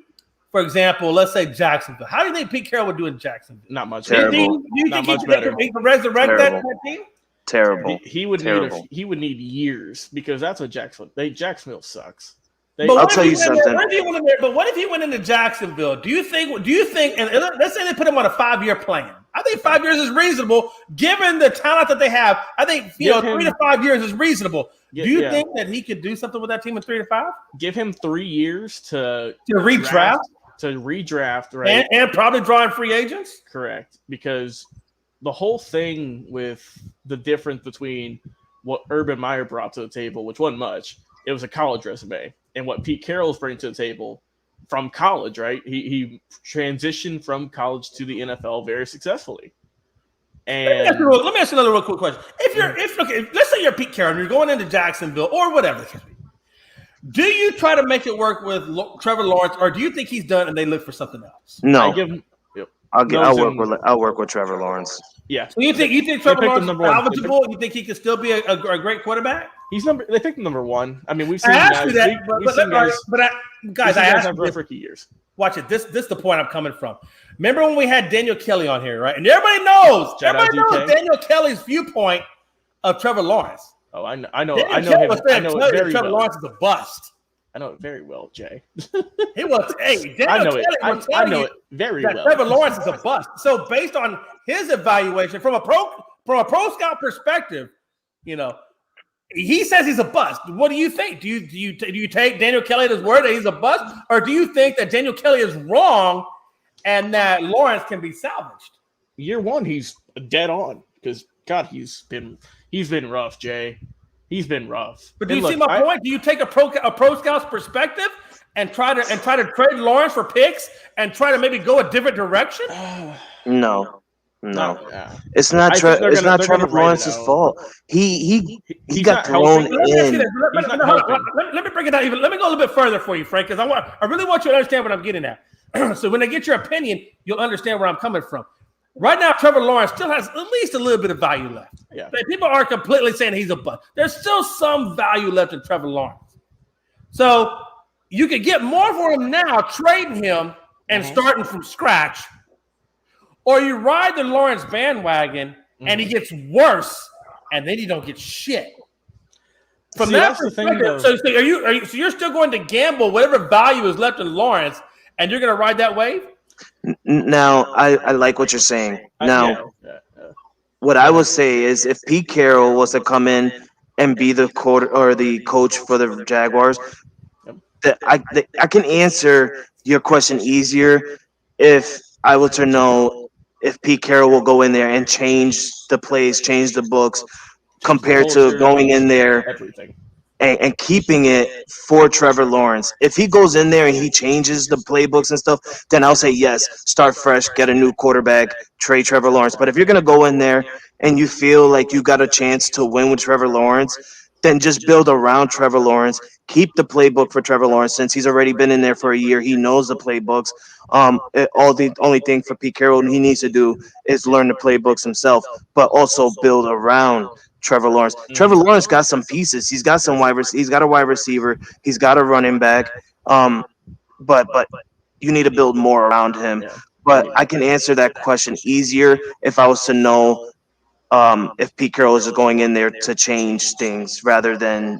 for example, let's say Jacksonville? How do you think Pete Carroll would do in Jacksonville? Not much. Do you think he could resurrect that team? Terrible. He would need years, because that's what Jacksonville sucks. I'll tell you something. But what if he went into Jacksonville? Do you think? And let's say they put him on a 5-year plan. I think 5 years is reasonable, given the talent that they have. I think 3 to 5 years is reasonable. Do you think that he could do something with that team in 3 to 5? Give him 3 years to redraft, right? And probably draw in free agents. Correct, because the whole thing with the difference between what Urban Meyer brought to the table, which wasn't much, it was a college resume, and what Pete Carroll's bringing to the table from college, right? He transitioned from college to the NFL very successfully. And let me ask you another real quick question. If let's say you're Pete Carroll and you're going into Jacksonville or whatever, do you try to make it work with Trevor Lawrence, or do you think he's done and they look for something else? No, I'll work with Trevor Lawrence. Yeah. So you think Trevor Lawrence is salvageable? You think he could still be a great quarterback? They picked him number 1. I mean, we've seen guys have rough rookie years. Watch it. This is the point I'm coming from. Remember when we had Daniel Kelly on here, right? And everybody knows Daniel Kelly's viewpoint of Trevor Lawrence. Oh, I know him. Trevor Lawrence is a bust. I know it very well, Jay. He was. Hey, Daniel Kelly. I know it very well. Trevor Lawrence is a bust. So based on his evaluation from a pro scout perspective, he says he's a bust. What do you think? Do you take Daniel Kelly at his word that he's a bust, or do you think that Daniel Kelly is wrong and that Lawrence can be salvaged? Year 1, he's dead on, because God, he's been rough, Jay. He's been rough. But do you see my point? Do you take a pro scout's perspective and try to trade Lawrence for picks and try to maybe go a different direction? No. It's not Trevor Lawrence's fault. He got thrown in. Let me break it down. Let me go a little bit further for you, Frank, because I really want you to understand what I'm getting at. So when I get your opinion, you'll understand where I'm coming from. Right now, Trevor Lawrence still has at least a little bit of value left. Yeah. People aren't completely saying he's a bust. There's still some value left in Trevor Lawrence. So you could get more for him now, trading him and starting from scratch. Or you ride the Lawrence bandwagon and he gets worse, and then you don't get shit. From that perspective, so you're still going to gamble whatever value is left in Lawrence, and you're going to ride that wave? Now, I like what you're saying. Now, Yeah. what I would say is if Pete Carroll was to come in and be the the coach for the Jaguars, I can answer your question easier if I were to know if Pete Carroll will go in there and change the plays, change the books, Change the compared to culture, going in there everything. and keeping it for Trevor Lawrence. If he goes in there and he changes the playbooks and stuff, then I'll say yes, start fresh, get a new quarterback, trade Trevor Lawrence. But if you're gonna go in there and you feel like you got a chance to win with Trevor Lawrence, then just build around Trevor Lawrence. Keep the playbook for Trevor Lawrence since he's already been in there for a year. He knows the playbooks. All the only thing for Pete Carroll he needs to do is learn the playbooks himself, but also build around Trevor Lawrence. Trevor Lawrence got some pieces. He's got some he's got a wide receiver. He's got a running back. But you need to build more around him. But I can answer that question easier if I was to know if Pete Carroll is going in there to change things rather than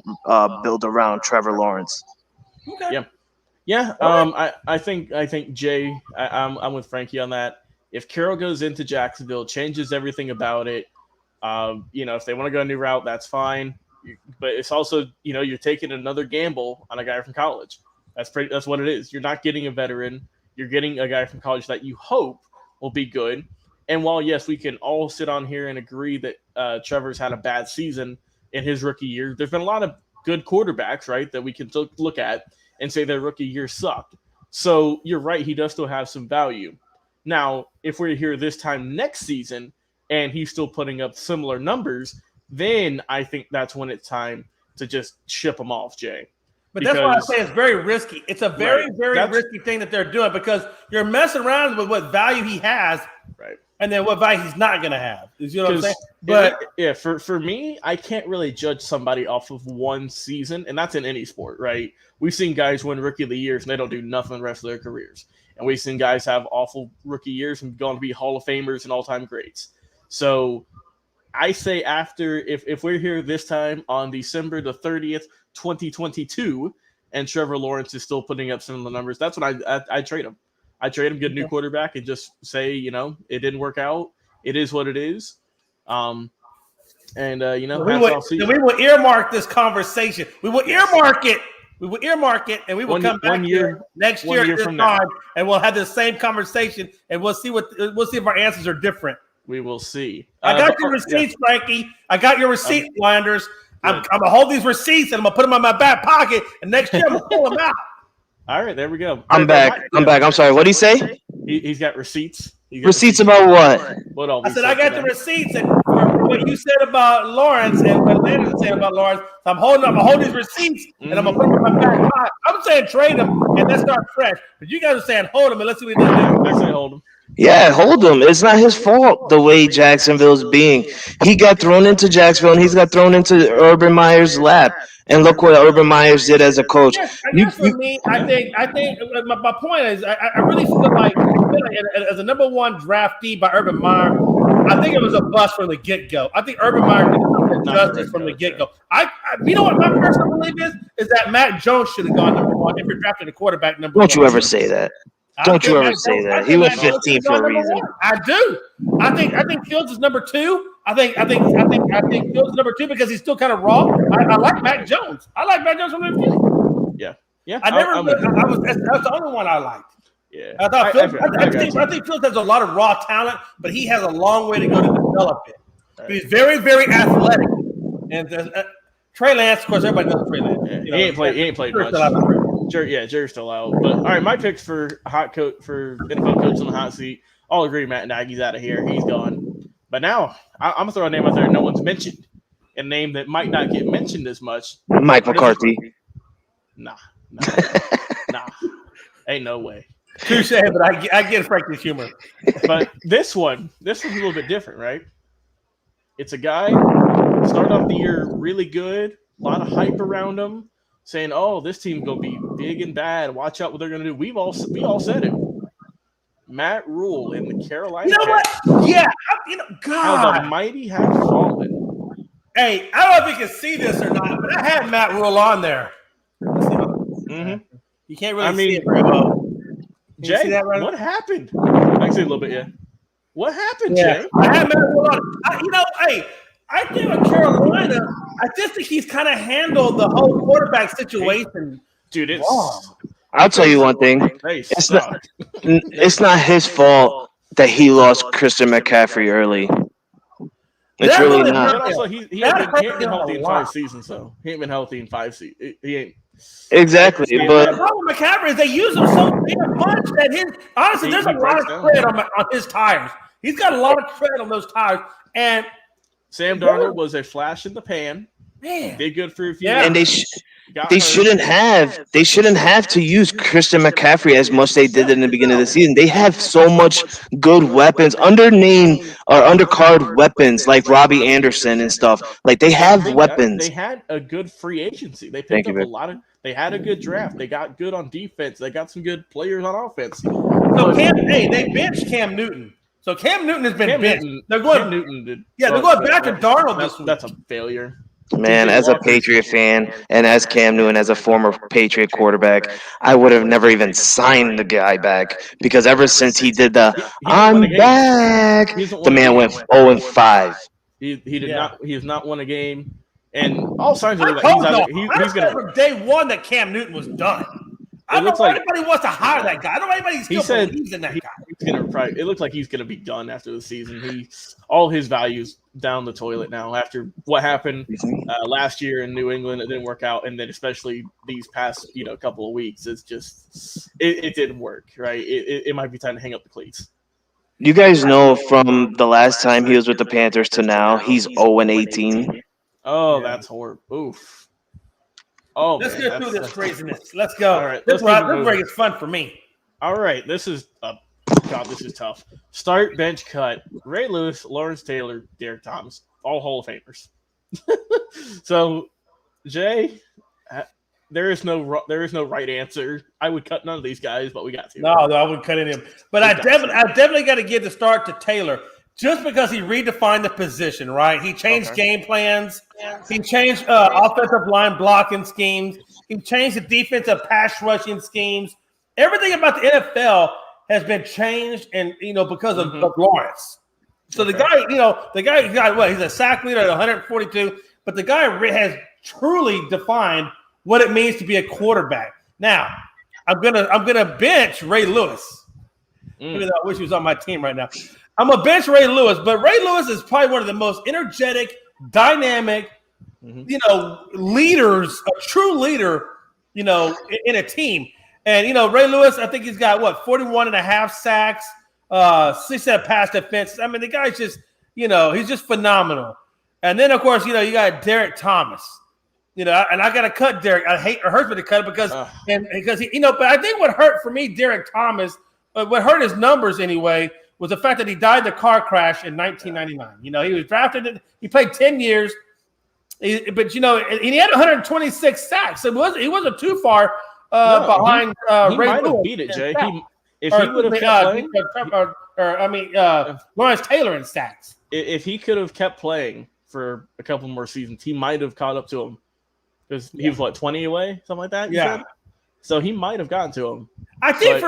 build around Trevor Lawrence. Okay. Yeah. I think Jay, I'm with Frankie on that. If Carroll goes into Jacksonville, changes everything about it. If they want to go a new route, that's fine. But it's also, you're taking another gamble on a guy from college. That's what it is. You're not getting a veteran. You're getting a guy from college that you hope will be good. And while, yes, we can all sit on here and agree that Trevor's had a bad season in his rookie year, there's been a lot of good quarterbacks, right, that we can look at and say their rookie year sucked. So you're right. He does still have some value. Now, if we're here this time next season and he's still putting up similar numbers, then I think that's when it's time to just ship him off, Jay. But that's why I say it's very risky. It's a very risky thing that they're doing because you're messing around with what value he has, right, and then what value he's not going to have. You know what I'm saying? But for me, I can't really judge somebody off of one season, and that's in any sport, right? We've seen guys win Rookie of the Years, and they don't do nothing the rest of their careers. And we've seen guys have awful rookie years and go on to be Hall of Famers and all-time greats. So I say if we're here this time on December the 30th, 2022, and Trevor Lawrence is still putting up similar numbers, that's when I trade him. I trade him, get a new quarterback, and just say, it didn't work out. It is what it is. We will earmark this conversation. We will earmark it. We will earmark it, and we will come back here next year at this time, and we'll have the same conversation, and we'll see if our answers are different. We will see. I got your receipts, Frankie. I got your receipts, Blinders. I'm gonna hold these receipts and I'm gonna put them in my back pocket, and next year I'm gonna pull them out. All right, there we go. I'm back. I'm sorry. What did he say? He's got receipts. Receipts about what? I said I got the receipts and what you said about Lawrence and what Landon said about Lawrence. So I'm gonna hold these receipts and I'm gonna put them in my back pocket. I'm saying trade them and let's start fresh. But you guys are saying hold them and let's see what they do. I say hold them. Yeah, hold him. It's not his fault the way Jacksonville's being. He got thrown into Jacksonville and he's got thrown into Urban Meyer's lap. And look what Urban Myers did as a coach. For me, I think my point is I really feel like as a number one draftee by Urban Meyer, I think it was a bust from the get-go. I think Urban Meyer did justice from the get-go. You know what my personal belief is that Matt Jones should have gone number one if you're drafting a quarterback number one. Don't you ever say that. Don't you ever say that. He was 15 for a reason. I do. I think Fields is number two. I think Fields is number two because he's still kind of raw. I like Mac Jones. I like Mac Jones from the beginning. Yeah. That's the only one I liked. Yeah. I think Fields has a lot of raw talent, but he has a long way to go to develop it. Right. He's very, very athletic. And Trey Lance, of course, everybody knows Trey Lance. Yeah, he ain't played much. Jerry's still out. But all right, my picks for NFL coach on the hot seat. All agree Matt Nagy's out of here. He's gone. But now I'm gonna throw a name out there no one's mentioned. A name that might not get mentioned as much. Mike McCarthy. Nah. Ain't no way. Touche, but I get Frankie's humor. But this one's a little bit different, right? It's a guy started off the year really good, a lot of hype around him, saying, "Oh, this team's gonna be big and bad. Watch out what they're gonna do." We all said it. Matt Rule in the Carolina. You know what? Yeah, God, how the mighty have fallen. Hey, I don't know if you can see this or not, but I had Matt Rule on there. Mm-hmm. You can't really see it very well. Jay, see that right what happened? I can see a little bit, yeah. What happened, Jay? I think with Carolina, I just think he's kind of handled the whole quarterback situation. Dude, it's wrong. I'll tell you one thing. It's not his fault that he lost Christian McCaffrey early. It's really not. But also, he ain't been healthy in 5 seasons, though. He ain't been healthy in 5 seasons. He ain't. Exactly, but the problem with McCaffrey is they use him so damn much that honestly, there's a lot of tread on his tires. He's got a lot of tread on those tires. And Sam Darnold was a flash in the pan. Man, did good for a few. And they shouldn't have to use Christian McCaffrey as much they did in the beginning of the season. They have so much good weapons, undercard weapons like Robbie Anderson and stuff. Like they have weapons. They had a good free agency. They picked up a lot of. They had a good draft. They got good on defense. They got some good players on offense. So they benched Cam Newton. So Cam Newton has been benched. They're going back to Darnold this week. That's a failure. Man, as a Patriot fan and as Cam Newton, as a former Patriot quarterback, I would have never even signed the guy back because ever since he did I'm back, the man went 0-5. He did not. He has not won a game, and all signs are that he's going to. From day one that Cam Newton was done. I don't know why anybody wants to hire that guy. I don't know anybody still believes in that guy. It looks like he's going to be done after the season. All his values down the toilet now after what happened last year in New England. It didn't work out, and then especially these past couple of weeks, it's just it didn't work. Right? It might be time to hang up the cleats. You guys know from the last time he was with the Panthers to now, he's 0-18. Oh, that's horrible. Oof. Oh, let's get through this craziness. Let's go. All right, this break is fun for me. All right, this is tough. Start, bench, cut. Ray Lewis, Lawrence Taylor, Derek Thomas, all Hall of Famers. So, Jay, there is no right answer. I would cut none of these guys, but we got to. No, I wouldn't cut any of them. But I definitely got to give the start to Taylor. Just because he redefined the position, right? He changed game plans. He changed offensive line blocking schemes. He changed the defensive pass rushing schemes. Everything about the NFL has been changed, and because of Lawrence. So the guy got what? He's a sack leader at 142, but the guy has truly defined what it means to be a quarterback. Now, I'm gonna bench Ray Lewis. Even though I wish he was on my team right now. I'm going to bench Ray Lewis, but Ray Lewis is probably one of the most energetic, dynamic, leaders, a true leader, in a team. And, Ray Lewis, I think he's got, 41 and a half sacks, 6 pass defense. I mean, the guy's just, he's just phenomenal. And then, of course, you got Derek Thomas. And I got to cut Derek. It hurts me to cut it because he, but I think what hurt for me, Derek Thomas, what hurt his numbers anyway, was the fact that he died in a car crash in 1999. He was drafted. He played 10 years, but and he had 126 sacks. So he wasn't too far behind he Ray might Lewis. Have beat it, Jay. If he would have kept playing, Lawrence Taylor in sacks. If he could have kept playing for a couple more seasons, he might have caught up to him because he was 20 away, something like that. Yeah. So he might have gotten to him. I think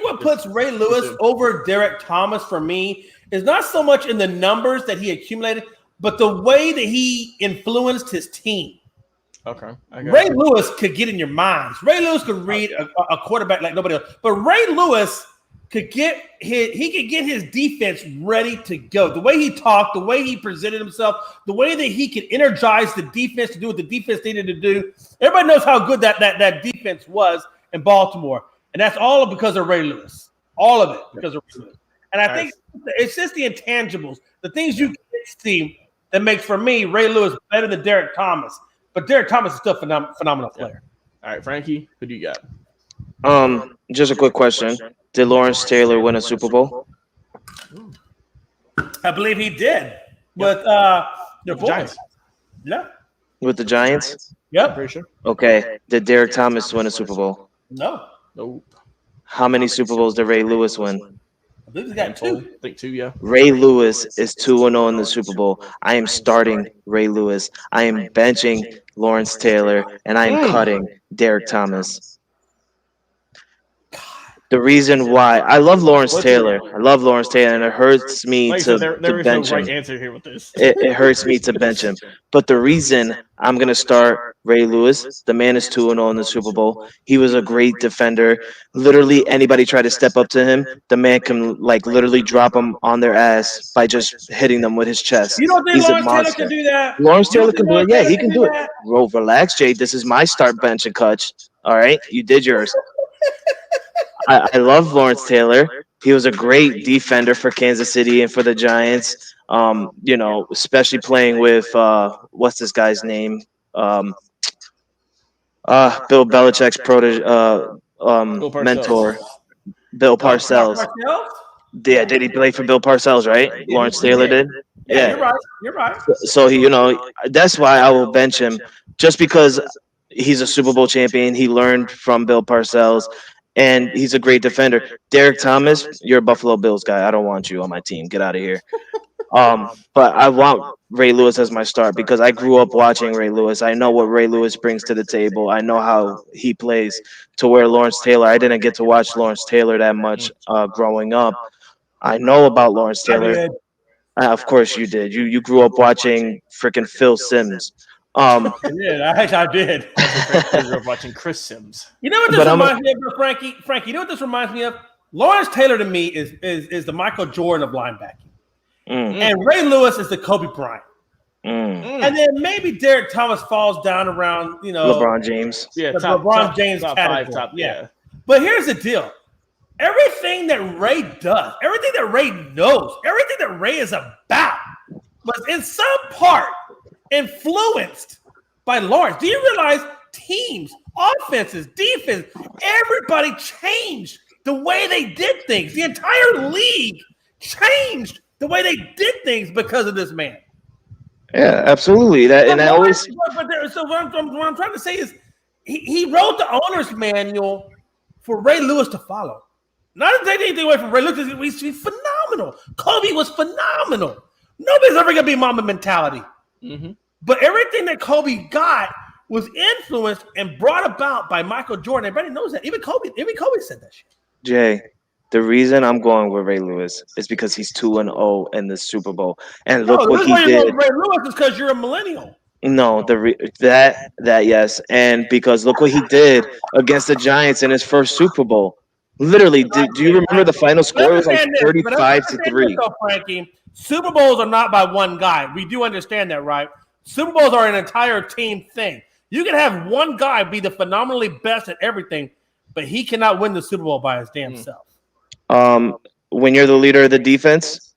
what puts Ray Lewis over Derek Thomas for me is not so much in the numbers that he accumulated, but the way that he influenced his team. Okay. Ray Lewis could get in your minds. Ray Lewis could read a quarterback like nobody else. But Ray Lewis could get his defense ready to go. The way he talked, the way he presented himself, the way that he could energize the defense to do what the defense needed to do. Everybody knows how good that defense was in Baltimore. And that's all because of Ray Lewis. All of it because of Ray Lewis. And I think it's just the intangibles, the things you can't see that makes, for me, Ray Lewis better than Derek Thomas. But Derek Thomas is still a phenomenal player. All right, Frankie, who do you got? Just a quick question. Did Lawrence Taylor win a Super Bowl? I believe he did with the Giants. Yeah. With the Giants? Yep. Pretty sure. Okay. Did Derek Thomas win a Super Bowl? No. Nope. How many Super Bowls did Ray Lewis win? I believe he's got 2. I think 2, yeah. Ray Lewis is 2-0 in the Super Bowl. I am starting Ray Lewis. I am benching Lawrence Taylor, and I am cutting Derek Thomas. The reason why I love Lawrence Taylor, and it hurts me Like I said, to there is no bench him. right answer here with this. It hurts me to bench him. But the reason I'm going to start Ray Lewis, the man is 2-0 in the Super Bowl. He was a great defender. Literally, anybody try to step up to him, the man can like literally drop them on their ass by just hitting them with his chest. You don't think He's a Lawrence Taylor monster. can do that? Lawrence You don't Taylor think can do it. Lawrence Yeah, Taylor he can can do it. that? Bro, relax, Jay. This is my start bench and clutch. All right, you did yours. I love Lawrence Taylor. He was a great defender for Kansas City and for the Giants. Especially playing with what's this guy's name? Bill Belichick's Bill Parcells. mentor, Bill Parcells. Yeah, did he play for Bill Parcells? Right, Lawrence Taylor did. Yeah, Yeah. you're right. So that's why I will bench him, just because he's a Super Bowl champion. He learned from Bill Parcells, and he's a great defender. Derek Thomas, you're a Buffalo Bills guy. I don't want you on my team. Get out of here. But I want Ray Lewis as my start because I grew up watching Ray Lewis. I know what Ray Lewis brings to the table. I know how he plays. To where Lawrence Taylor, I didn't get to watch Lawrence Taylor that much growing up. I know about Lawrence Taylor. Of course you did. You grew up watching freaking Phil Sims. I did. I grew up watching Chris Sims. You know what this reminds me of, Frankie? Frankie, you know what this reminds me of? Lawrence Taylor to me is the Michael Jordan of linebacking. And Ray Lewis is the Kobe Bryant. And then maybe Derek Thomas falls down around, LeBron James. Yeah, LeBron James top category. five, top, yeah. But here's the deal. Everything that Ray does, everything that Ray knows, everything that Ray is about was in some part influenced by Lawrence. Do you realize teams, offenses, defense, everybody changed the way they did things. The entire league changed the way they did things because of this man. Yeah, absolutely. So what I'm trying to say is he wrote the owner's manual for Ray Lewis to follow. Not to take anything away from Ray Lewis. He's phenomenal. Kobe was phenomenal. Nobody's ever going to be Mamba mentality. Mm-hmm. But everything that Kobe got was influenced and brought about by Michael Jordan. Everybody knows that. Even Kobe said that shit. Jay, the reason I'm going with Ray Lewis is because he's 2-0 in the Super Bowl, and look what he did. Ray Lewis is because you're a millennial. No, that yes, and because look what he did against the Giants in his first Super Bowl. Literally, do you remember the final score? It was like 35-3. Frankie, Super Bowls are not by one guy. We do understand that, right? Super Bowls are an entire team thing. You can have one guy be the phenomenally best at everything, but he cannot win the Super Bowl by his damn self. When you're the leader of the defense?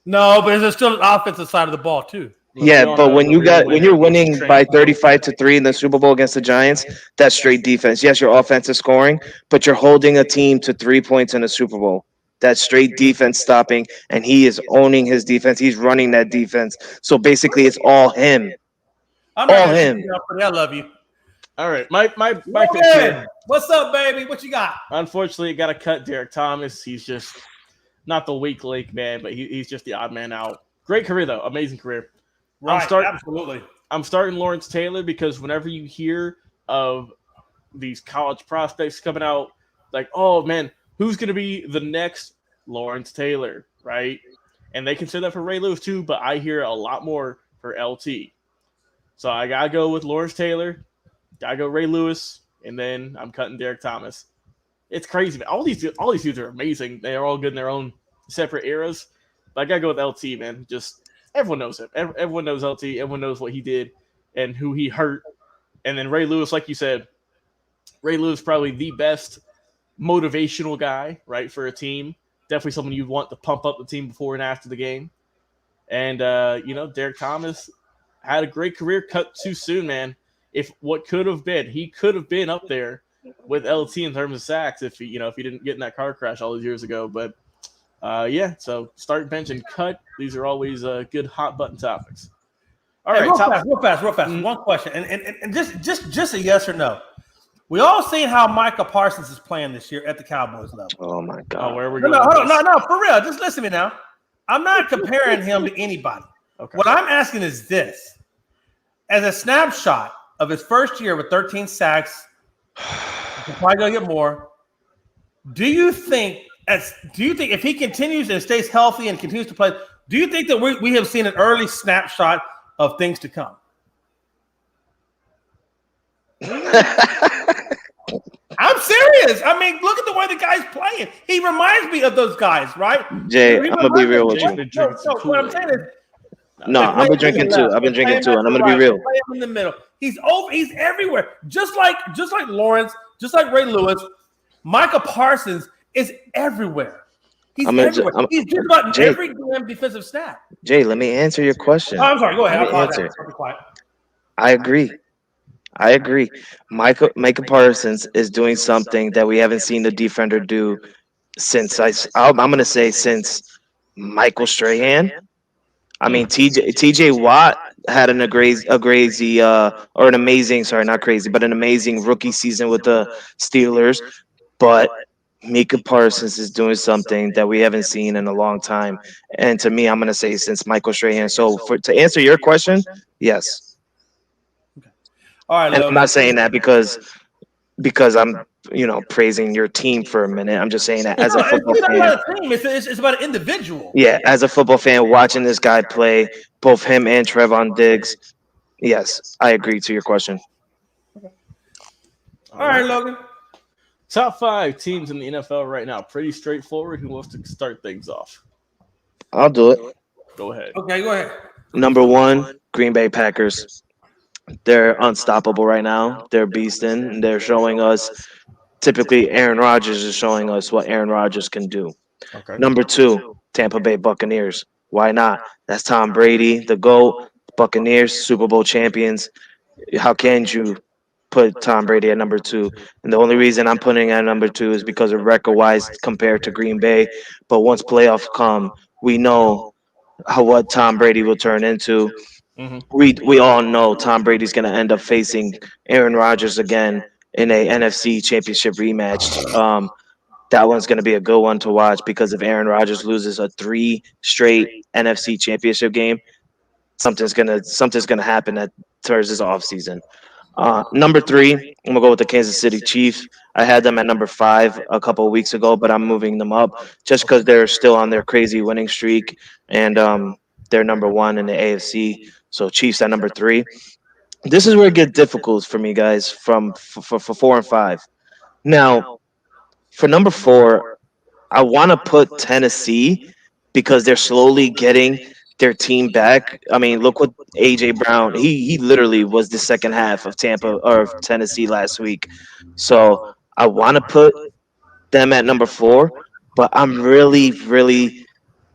No, but there's still an offensive side of the ball too. Yeah, but when you're winning by 35-3 in the Super Bowl against the Giants, that's straight defense. Yes, your offense is scoring, but you're holding a team to 3 points in the Super Bowl. That's straight defense stopping, and he is owning his defense. He's running that defense. So basically, it's all him. All him. I love you. All right, my Logan, what's up, baby? What you got? Unfortunately, got to cut Derek Thomas. He's just not the weak link man, but he's just the odd man out. Great career though, amazing career. Right, absolutely. I'm starting Lawrence Taylor because whenever you hear of these college prospects coming out, like, oh man, who's going to be the next Lawrence Taylor, right? And they consider that for Ray Lewis too, but I hear a lot more for LT. So I got to go with Lawrence Taylor, got to go Ray Lewis, and then I'm cutting Derek Thomas. It's crazy, man. All these dudes are amazing. They're all good in their own separate eras. But I got to go with LT, man. Just everyone knows him. Everyone knows LT. Everyone knows what he did and who he hurt. And then Ray Lewis, like you said, Ray Lewis probably the best motivational guy, right, for a team. Definitely someone you want to pump up the team before and after the game. And, Derek Thomas had a great career, cut too soon, man. If what could have been, he could have been up there with LT in terms of sacks if he didn't get in that car crash all those years ago. But, so start, bench, and cut. These are always good hot button topics. All right, real fast. Mm-hmm. One question, and just a yes or no. We all seen how Micah Parsons is playing this year at the Cowboys level. Oh my God! Where are we going? No, for real. Just listen to me now. I'm not comparing him to anybody. Okay. What I'm asking is this: as a snapshot of his first year with 13 sacks, he's probably gonna get more. Do you think if he continues and stays healthy and continues to play, do you think that we have seen an early snapshot of things to come? I'm serious. I mean, look at the way the guy's playing. He reminds me of those guys, right? Jay, I'm gonna be real with you. What I'm saying is, no, I've been drinking too. I've been drinking too, and I'm gonna be real. Play him in the middle. He's everywhere. Just like Lawrence, just like Ray Lewis, Micah Parsons is everywhere. He's everywhere. He's just about every damn defensive snap. Jay, let me answer your question. Oh, I'm sorry. Go ahead. I'll be quiet. I agree. Micah Parsons is doing something that we haven't seen the defender do since I'm gonna say since Michael Strahan. I mean, TJ Watt had an amazing rookie season with the Steelers, but Micah Parsons is doing something that we haven't seen in a long time, and to me, I'm gonna say since Michael Strahan. So, to answer your question, yes. Okay. All right, and I'm not saying that because I'm praising your team for a minute. I'm just saying that as a football fan. About a team. It's about an individual. Yeah, as a football fan, watching this guy play, both him and Trevon Diggs. Yes, I agree to your question. All right, Logan. Top 5 teams in the NFL right now. Pretty straightforward. Who wants to start things off? I'll do it. Go ahead. Okay, go ahead. Number 1, Green Bay Packers. They're unstoppable right now. They're beasting. They're showing us. Typically, Aaron Rodgers is showing us what Aaron Rodgers can do. Okay. Number 2, Tampa Bay Buccaneers. Why not? That's Tom Brady, the GOAT, Buccaneers, Super Bowl champions. How can you put Tom Brady at number 2? And the only reason I'm putting at number 2 is because of record-wise compared to Green Bay. But once playoffs come, we know what Tom Brady will turn into. Mm-hmm. We all know Tom Brady's going to end up facing Aaron Rodgers again in a NFC Championship rematch. That one's going to be a good one to watch because if Aaron Rodgers loses a 3 straight NFC Championship game, something's gonna happen towards this offseason. Number 3, I'm gonna go with the Kansas City Chiefs. I had them at number 5 a couple of weeks ago, but I'm moving them up just because they're still on their crazy winning streak, and they're number 1 in the AFC. So Chiefs at number 3. This is where it gets difficult for me, guys. For 4 and 5. Now, for number 4, I want to put Tennessee because they're slowly getting their team back. I mean, look what AJ Brown. He literally was the second half of Tennessee last week. So I want to put them at number 4, but I'm really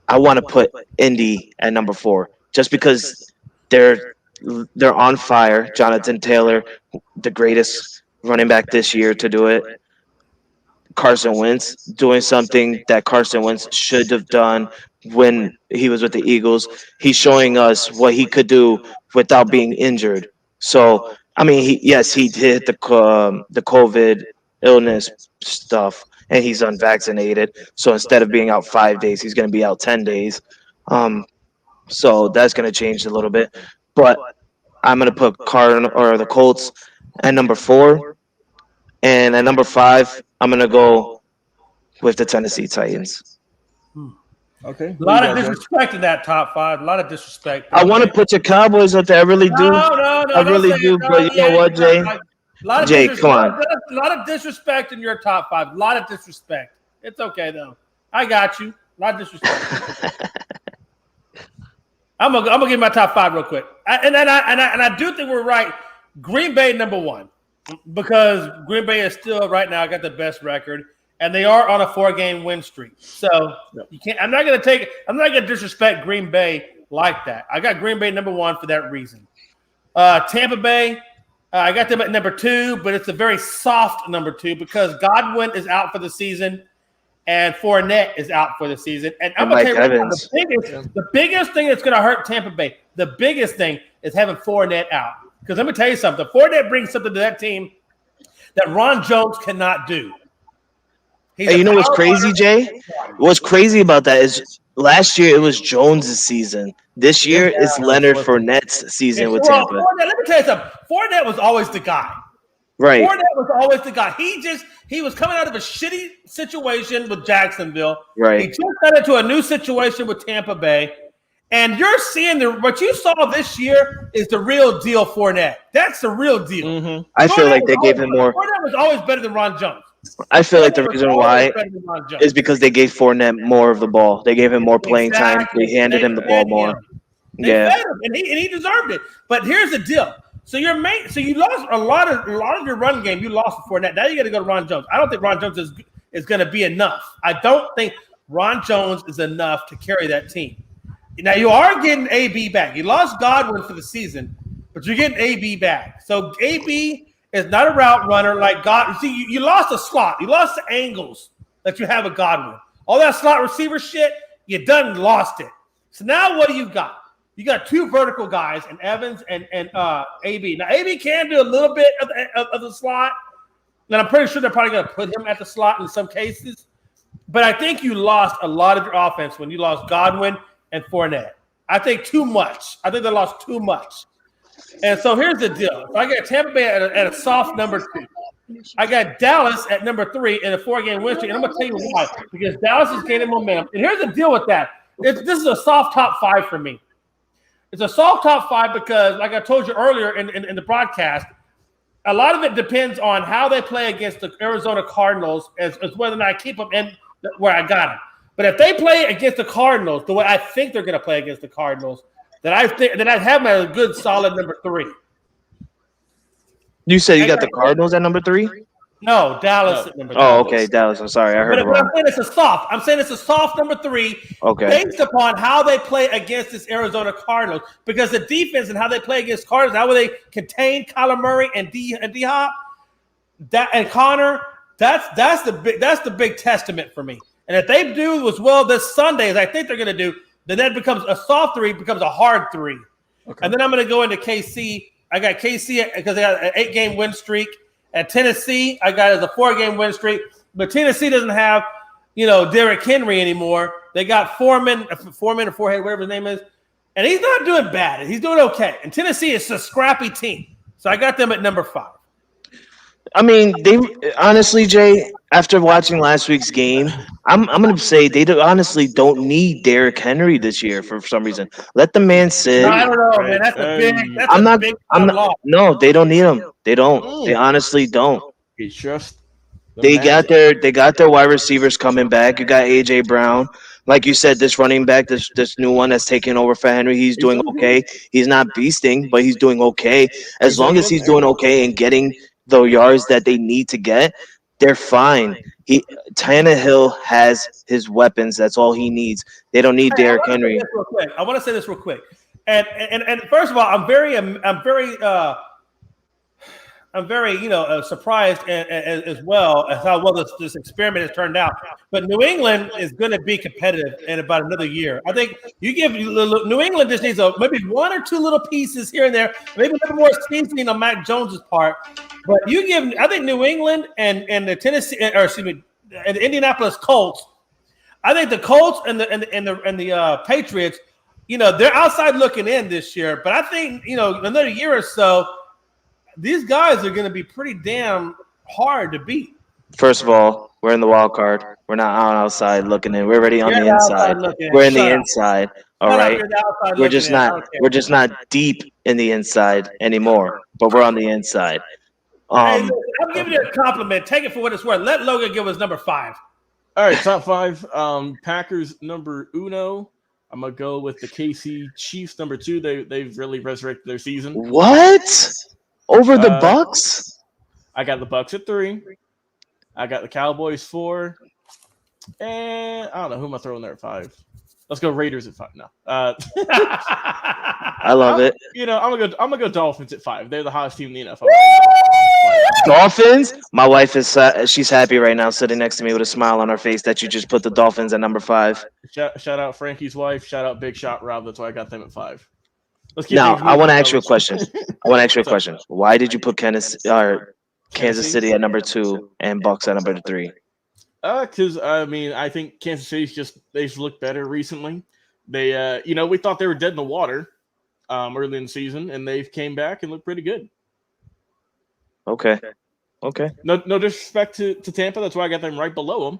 I want to put Indy at number 4 just because they're on fire. Jonathan Taylor, the greatest running back this year to do it. Carson Wentz doing something that Carson Wentz should have done when he was with the Eagles. He's showing us what he could do without being injured. So, I mean, he hit the COVID illness stuff, and he's unvaccinated. So instead of being out 5 days, he's going to be out 10 days. So that's going to change a little bit. But I'm going to put the Colts at number 4. And at number 5, I'm going to go with the Tennessee Titans. Okay. A lot of disrespect in that top 5. A lot of disrespect. I want to put your Cowboys up there. I really do. No. I really do. But you know what, Jay? Jay, come on. A lot of disrespect in your top 5. A lot of disrespect. It's okay, though. I got you. A lot of disrespect. I'm gonna give my top 5 real quick. And I do think we're right. Green Bay, number 1. Because Green Bay is still right now got the best record, and they are on a 4-game win streak. So you can't. I'm not gonna disrespect Green Bay like that. I got Green Bay number 1 for that reason. Tampa Bay, I got them at number 2, but it's a very soft number 2 because Godwin is out for the season, and Fournette is out for the season. And I'm gonna tell you right now, the biggest thing that's gonna hurt Tampa Bay, the biggest thing is having Fournette out. Because let me tell you something. Fournette brings something to that team that Ron Jones cannot do. Hey, you know what's crazy, Jay? What's crazy about that is last year it was Jones' season. This year it's Leonard Fournette's season with Tampa. Fournette, let me tell you something. Fournette was always the guy. Right. Fournette was always the guy. He was coming out of a shitty situation with Jacksonville. Right. He just got into a new situation with Tampa Bay. And you're seeing what you saw this year is the real deal Fournette. That's the real deal. Mm-hmm. I feel like they gave him more. Fournette was always better than Ron Jones. I feel like the reason why is because they gave Fournette more of the ball. They gave him more playing time. They handed him the ball more. They fed him, and he deserved it. But here's the deal. So you lost a lot of your run game. You lost before that. Now you got to go to Ron Jones. I don't think Ron Jones is going to be enough. I don't think Ron Jones is enough to carry that team. Now you are getting AB back. You lost Godwin for the season, but you're getting AB back. So AB is not a route runner like God. See, you lost a slot. You lost the angles that you have with Godwin. All that slot receiver shit, you done lost it. So now what do you got? You got two vertical guys, and Evans and AB. Now AB can do a little bit of the slot, and I'm pretty sure they're probably going to put him at the slot in some cases. But I think you lost a lot of your offense when you lost Godwin and Fournette. I think too much. I think they lost too much. And so here's the deal. I got Tampa Bay at a soft number 2. I got Dallas at number 3 in a 4-game win streak. And I'm going to tell you why. Because Dallas is gaining momentum. And here's the deal with that. This is a soft top 5 for me. It's a soft top 5 because, like I told you earlier in the broadcast, a lot of it depends on how they play against the Arizona Cardinals as whether or not I keep them in where I got them. But if they play against the Cardinals the way I think they're going to play against the Cardinals, then I'd have them at a good solid number 3. You said you got the Cardinals at number 3? No, Dallas at number 3. Oh, okay, Dallas. I'm sorry, I heard it wrong. I'm saying it's a soft number 3 based upon how they play against this Arizona Cardinals, because the defense and how they play against Cardinals, how they contain Kyler Murray and D-Hop, and Connor, that's the big testament for me. And if they do as well this Sunday as I think they're going to do, then that becomes a soft 3, becomes a hard 3. Okay. And then I'm going to go into KC. I got KC because they got an 8-game win streak. At Tennessee, I got it as a 4-game win streak. But Tennessee doesn't have, Derrick Henry anymore. They got Foreman or Forehead, whatever his name is. And he's not doing bad. He's doing okay. And Tennessee is a scrappy team. So I got them at number 5. I mean, they honestly, Jay, after watching last week's game, I'm going to say they honestly don't need Derrick Henry this year for some reason. Let the man sit. No, I don't know, man. That's a big loss. No, they don't need him. They don't. They honestly don't. It's just they got their wide receivers coming back. You got AJ Brown. Like you said, this running back, this new one that's taking over for Henry, he's doing okay. He's not beasting, but he's doing okay. As long as he's doing okay and getting the yards that they need to get, they're fine. Tannehill has his weapons. That's all he needs. They don't need Derrick Henry. I want to say this real quick. And first of all, I'm very surprised as well as how well this experiment has turned out. But New England is going to be competitive in about another year. I think you give New England just needs maybe 1 or 2 little pieces here and there, maybe a little more seasoning on Mac Jones's part. But I think New England and the Tennessee, and the Indianapolis Colts. I think the Colts and the Patriots, they're outside looking in this year. But I think another year or so, these guys are going to be pretty damn hard to beat. First of all, we're in the wild card. We're not outside looking in. We're already on the inside. We're in the inside. All right. We're just not deep in the inside anymore. But we're on the inside. I'm giving you a compliment. Take it for what it's worth. Let Logan give us number 5. All right, top 5. Packers number 1. I'm gonna go with the KC Chiefs number 2. They've really resurrected their season. What? Over the Bucks? I got the Bucks at 3. I got the Cowboys 4. And I don't know who am I throwing there at 5. Let's go Raiders at 5. No. I love it. I'm gonna go Dolphins at 5. They're the hottest team in the NFL. Dolphins? My wife is she's happy right now, sitting next to me with a smile on her face that you just put the Dolphins at number 5. Shout out Frankie's wife. Shout out Big Shot Rob. That's why I got them at 5. Now, I want to ask you a question. Why did you put Kansas City at number 2 and Bucks at number 3? Because I think Kansas City's they've looked better recently. They, we thought they were dead in the water early in the season, and they've came back and looked pretty good. Okay. Okay. No disrespect to Tampa. That's why I got them right below them.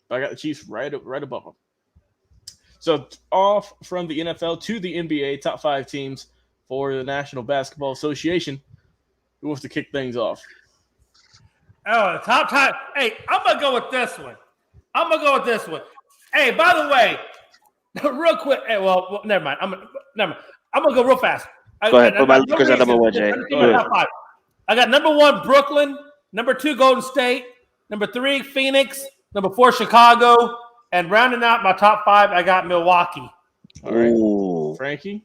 But I got the Chiefs right above them. So off from the NFL to the NBA, top 5 teams for the National Basketball Association. Who wants to kick things off? Oh, the top time. Hey, I'm gonna go with this one. Hey, by the way, real quick. Hey, well, never mind. I'm gonna go real fast. Go ahead. Put my Lakers at number 1, Jay. I got number 1 Brooklyn, number 2 Golden State, number 3 Phoenix, number 4 Chicago, and rounding out my top 5, I got Milwaukee. All right, Ooh. Frankie.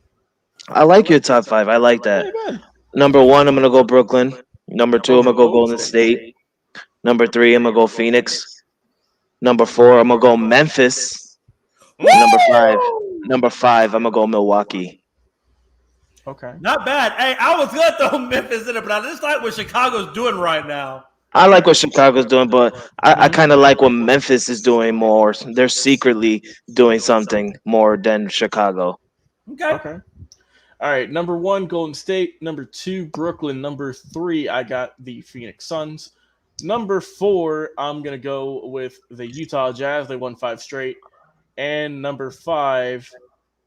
I like your top 5. I like that. Number 1, I'm gonna go Brooklyn. Number 2, I'm gonna go Golden State. Number 3, I'm gonna go Phoenix. Number 4, I'm gonna go Memphis. Number 5, I'm gonna go Milwaukee. Okay. Not bad. Hey, I was gonna throw Memphis in it, but I just like what Chicago's doing right now. I like what Chicago's doing, but I kind of like what Memphis is doing more. They're secretly doing something more than Chicago. Okay. All right. Number 1, Golden State. Number 2, Brooklyn. Number 3, I got the Phoenix Suns. Number 4, I'm going to go with the Utah Jazz. They won 5 straight. And number 5,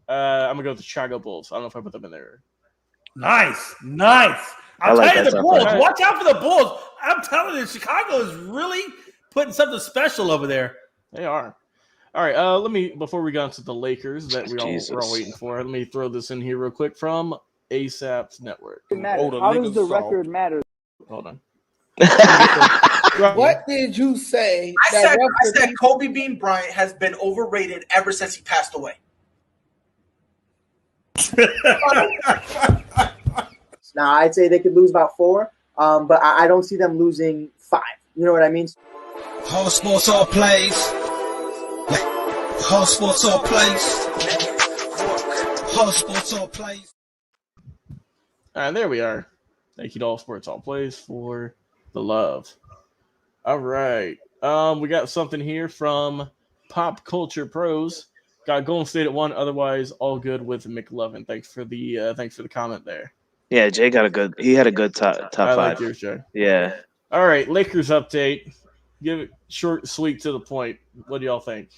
I'm going to go with the Chicago Bulls. I don't know if I put them in there. Nice. I'll like tell you, that the Bulls. stuff. Watch out for the Bulls. I'm telling you, Chicago is really putting something special over there. They are. All right. Let me, before we got into the Lakers that we're all waiting for, let me throw this in here real quick from ASAP's network. How does the record matter? Hold on. What did you say? I said Kobe Bean Bryant has been overrated ever since he passed away. Now, I'd say they could lose about 4, but I don't see them losing 5. You know what I mean? Whole sports, all plays. Whole sports, all plays. Whole sports, all plays. All right, there we are. Thank you to All Sports, All Plays for the love. All right. We got something here from Pop Culture Pros. Got Golden State at 1. Otherwise, all good with McLovin. Thanks for the comment there. Yeah, Jay got a good. He had a good top 5. I like yours, Jay. Yeah. All right, Lakers update. Give it short, sweet, to the point. What do y'all think?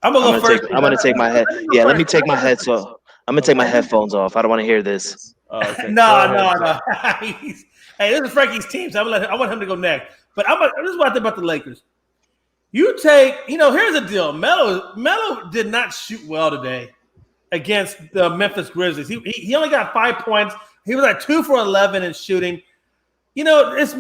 I'm gonna go first. I'm gonna take my head. Yeah, let me take my head. So I'm gonna take my headphones off. I don't want to hear this. Oh, okay. No. Hey, this is Frankie's team, so I want him to go next. But this is what I think about the Lakers. You take, here's the deal. Melo did not shoot well today against the Memphis Grizzlies. He only got 5 points. He was like 2 for 11 in shooting. It's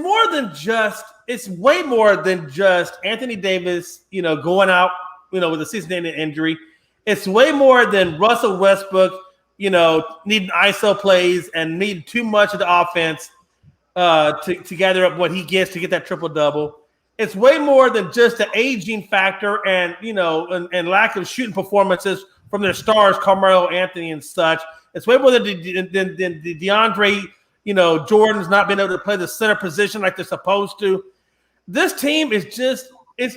way more than just Anthony Davis, going out, with a season-ending injury. It's way more than Russell Westbrook, needing ISO plays and needing too much of the offense to gather up what he gets to get that triple-double. It's way more than just the aging factor and lack of shooting performances from their stars, Carmelo Anthony and such. It's way more than DeAndre, Jordan's not been able to play the center position like they're supposed to. This team is it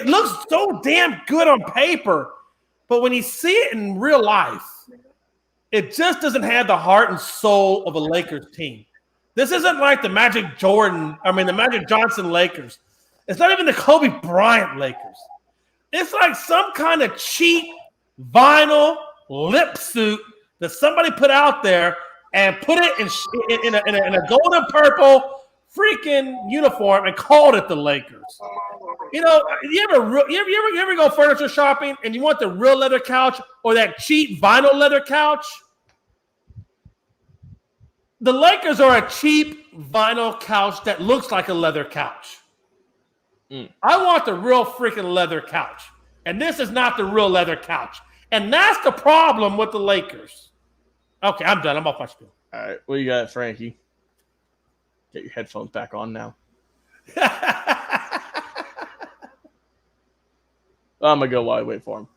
looks so damn good on paper, but when you see it in real life, it just doesn't have the heart and soul of a Lakers team. This isn't like the Magic Johnson Lakers. It's not even the Kobe Bryant Lakers. It's like some kind of cheap vinyl lip suit that somebody put out there and put it in a golden purple freaking uniform and called it the Lakers. You ever go furniture shopping and you want the real leather couch or that cheap vinyl leather couch? The Lakers are a cheap vinyl couch that looks like a leather couch. I want the real freaking leather couch. And this is not the real leather couch. And that's the problem with the Lakers. Okay, I'm done. I'm off my spiel. All right, what you got, Frankie? Get your headphones back on now. I'm going to go while I wait for him.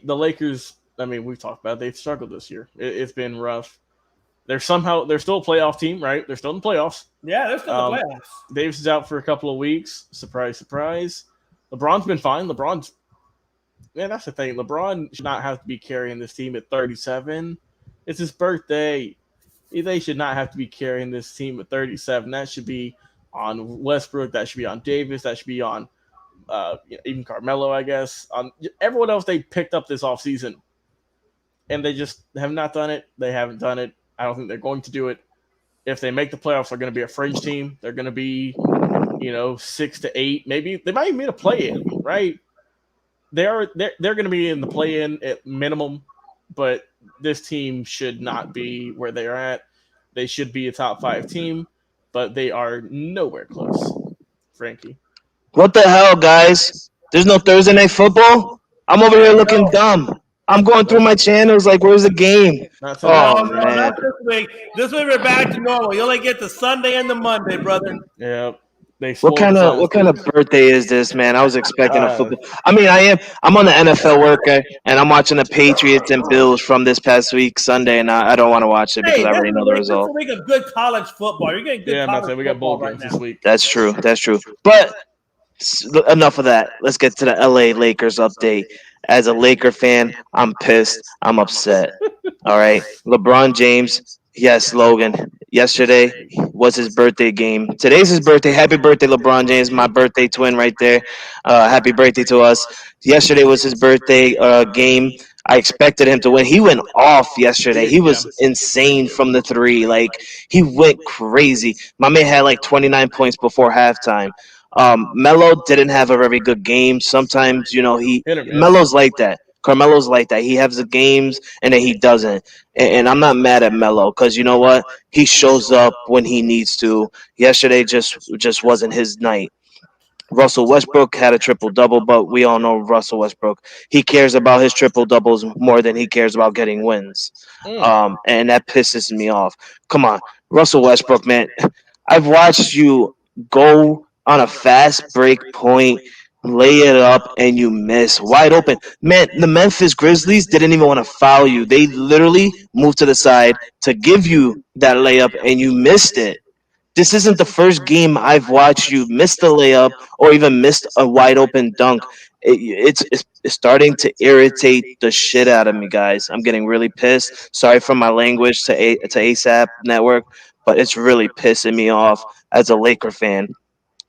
The Lakers, we've talked about it. They've struggled this year. It's been rough. They're still a playoff team, right? They're still in the playoffs. Yeah, they're still in the playoffs. Davis is out for a couple of weeks. Surprise, surprise. LeBron's been fine. That's the thing. LeBron should not have to be carrying this team at 37. It's his birthday. They should not have to be carrying this team at 37. That should be on Westbrook. That should be on Davis. That should be on even Carmelo, I guess. On everyone else they picked up this offseason. And they just have not done it. They haven't done it. I don't think they're going to do it. If they make the playoffs, they're going to be a fringe team. They're going to be, 6 to 8. Maybe they might even be a play-in, right? They're going to be in the play-in at minimum, but this team should not be where they're at. They should be a top 5 team, but they are nowhere close. Frankie, What the hell, guys? There's no Thursday night football? I'm over here looking dumb. I'm going through my channels like, where's the game? not tonight. Oh, man. Not this week. This week we're back to normal. You only get the Sunday and the Monday, brother. Yeah, they What kind of birthday is this, man? I was expecting a Uh, football. I mean, I'm on the NFL worker, and I'm watching the Patriots and Bills from this past week Sunday, and I don't want to watch it because Hey, I this already is know a the week- this is result. a week of good college football. You're getting good yeah, college we got bowl football games right this now. week. That's true. But enough of that. Let's get to the LA Lakers update. As a Laker fan, I'm pissed. I'm upset. All right. LeBron James, yes, Logan. Yesterday was his birthday game. Today's his birthday. Happy birthday, LeBron James, my birthday twin right there. Happy birthday to us. Yesterday was his birthday game. I expected him to win. He went off yesterday. He was insane from the three. Like, he went crazy. My man had like 29 points before halftime. Melo didn't have a very good game. Sometimes, Hit or miss. Melo's like that. Carmelo's like that. He has the games and then he doesn't. And I'm not mad at Melo because you know what? He shows up when he needs to. Yesterday just wasn't his night. Russell Westbrook had a triple double, but we all know Russell Westbrook. He cares about his triple doubles more than he cares about getting wins. And that pisses me off. Come on, Russell Westbrook, man. I've watched you go on a fast break point, lay it up, and you miss wide open. Man, the Memphis Grizzlies didn't even want to foul you. They literally moved to the side to give you that layup, and you missed it. This isn't the first game I've watched you miss the layup or even missed a wide open dunk. It's starting to irritate the shit out of me, guys. I'm getting really pissed. Sorry for my language to ASAP Network, but it's really pissing me off as a Laker fan.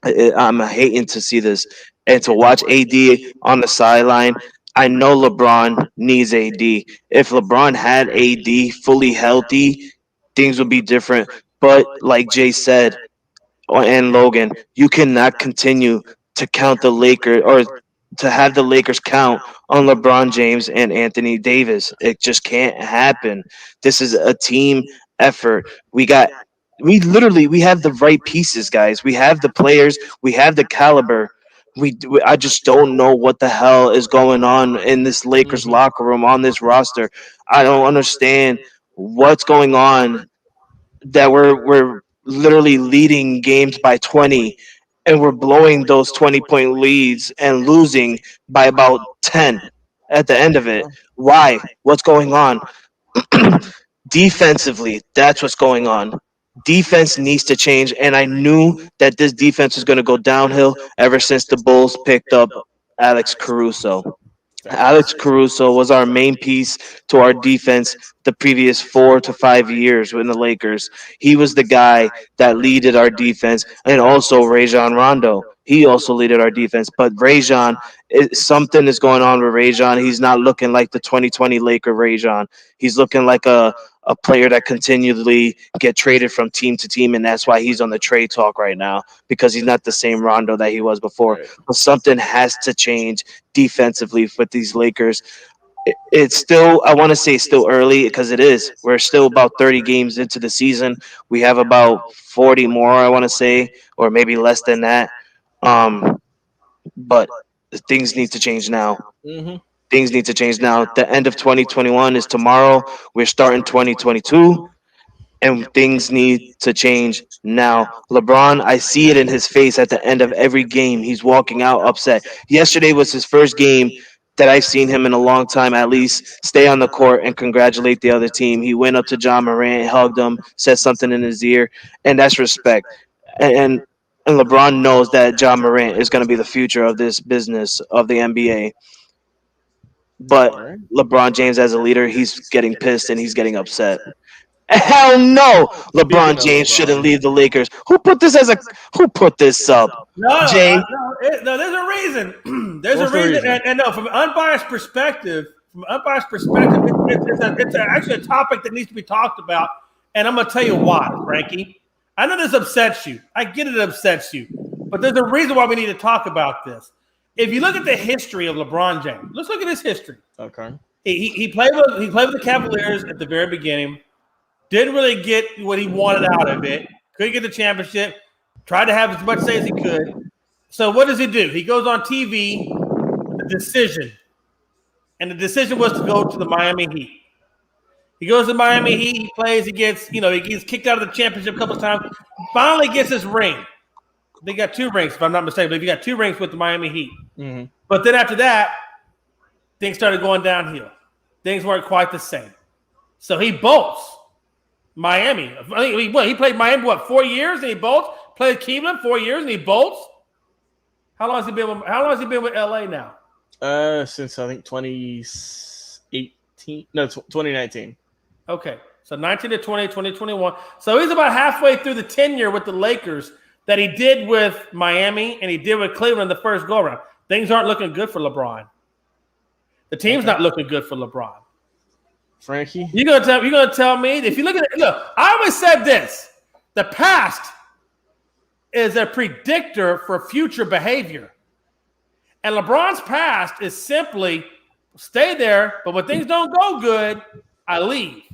I'm hating to see this and to watch AD on the sideline. I know LeBron needs AD. If LeBron had AD fully healthy, things would be different. But like Jay said, and Logan, you cannot continue to count the Lakers or to have the Lakers count on LeBron James and Anthony Davis. It just can't happen. This is a team effort. We have the right pieces, guys. We have the players. We have the caliber. I just don't know what the hell is going on in this Lakers locker room on this roster. I don't understand what's going on that we're literally leading games by 20 and we're blowing those 20-point leads and losing by about 10 at the end of it. Why? What's going on? Defensively, that's what's going on. Defense needs to change, and I knew that this defense was going to go downhill ever since the Bulls picked up Alex Caruso. Alex Caruso was our main piece to our defense the previous 4 to 5 years in the Lakers. He was the guy that leaded our defense, and also Rajon Rondo. He also leaded our defense. But something is going on with Rajon. He's not looking like the 2020 Laker Rajon. He's looking like a player that continually get traded from team to team, and that's why he's on the trade talk right now because he's not the same Rondo that he was before. But something has to change defensively with these Lakers. It's still, I want to say still early because it is. We're still about 30 games into the season. We have about 40 more, I want to say, or maybe less than that. But things need to change now. Things need to change now. The end of 2021 is tomorrow. We're starting 2022 and things need to change now. LeBron, I see it in his face at the end of every game. He's walking out upset. Yesterday was his first game that I've seen him in a long time, at least, stay on the court and congratulate the other team. He went up to John Morant, hugged him, said something in his ear, and that's respect. And and LeBron knows that John Morant is going to be the future of this business of the NBA. But LeBron James, as a leader, he's getting pissed and he's getting upset. Hell no. Speaking LeBron of James LeBron. shouldn't leave the Lakers. Who put this up? Jay. No, there's a reason. There's What's a the reason, reason? and no, from an unbiased perspective, it's actually a topic that needs to be talked about, and I'm gonna tell you why, Frankie. I know this upsets you. I get it upsets you, but there's a reason why we need to talk about this. If you look at the history of LeBron James, let's look at his history. Okay. He played with the Cavaliers at the very beginning. Didn't really get what he wanted out of it. Couldn't get the championship. Tried to have as much say as he could. So what does he do? He goes on TV with a decision. And the decision was to go to the Miami Heat. He goes to Miami Heat. He plays. He gets kicked out of the championship a couple of times. Finally gets his ring. They got 2 rings, if I'm not mistaken. But he got 2 rings with the Miami Heat. Mm-hmm. But then after that, things started going downhill. Things weren't quite the same. So he bolts Miami. He played Miami, 4 years, and he bolts? Played Cleveland 4 years, and he bolts? How long has he been with LA now? Since I think 2018. No, 2019. Okay. So 19 to 20, 2021. So he's about halfway through the tenure with the Lakers that he did with Miami and he did with Cleveland the first go-around. Things aren't looking good for LeBron. The team's not looking good for LeBron. Frankie? You're gonna tell me if you look at it, look, I always said this: the past is a predictor for future behavior. And LeBron's past is simply stay there, but when things don't go good, I leave.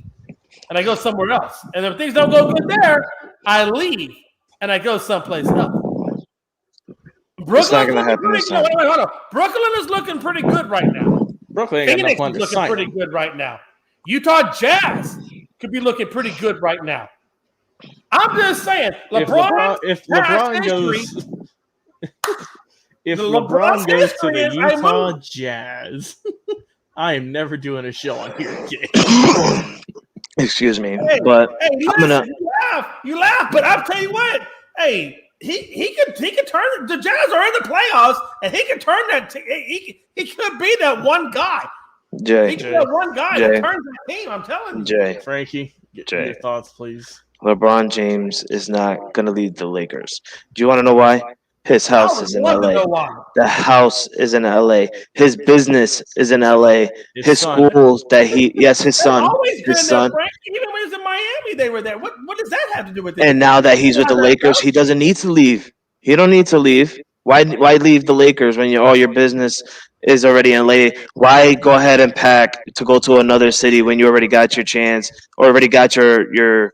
And I go somewhere else. And if things don't go good there, I leave. And I go someplace else. It's not gonna happen this time. Hold on. Brooklyn is looking pretty good right now. Brooklyn ain't got Phoenix enough is looking sign. pretty good right now. Utah Jazz could be looking pretty good right now. I'm just saying, If LeBron goes to the Utah Jazz, I am never doing a show on here again. Excuse me, Hey, you laugh, but I'll tell you what. Hey, he can turn. The Jazz are in the playoffs, and he can turn that. He could be that one guy. Jay. He could be that one guy Jay. that turns that team. I'm telling you. Jay. Frankie, Jay. your thoughts, please. LeBron James is not going to lead the Lakers. Do you want to know why? His house is in LA. The house is in LA. His business is in LA. His schools his son. His son. Even when he was in Miami, they were there. What does that have to do with it? And now that he's with the Lakers, he doesn't need to leave. He don't need to leave. Why leave the Lakers when all your business is already in LA? Why go ahead and pack to go to another city when you already got your chance or already got your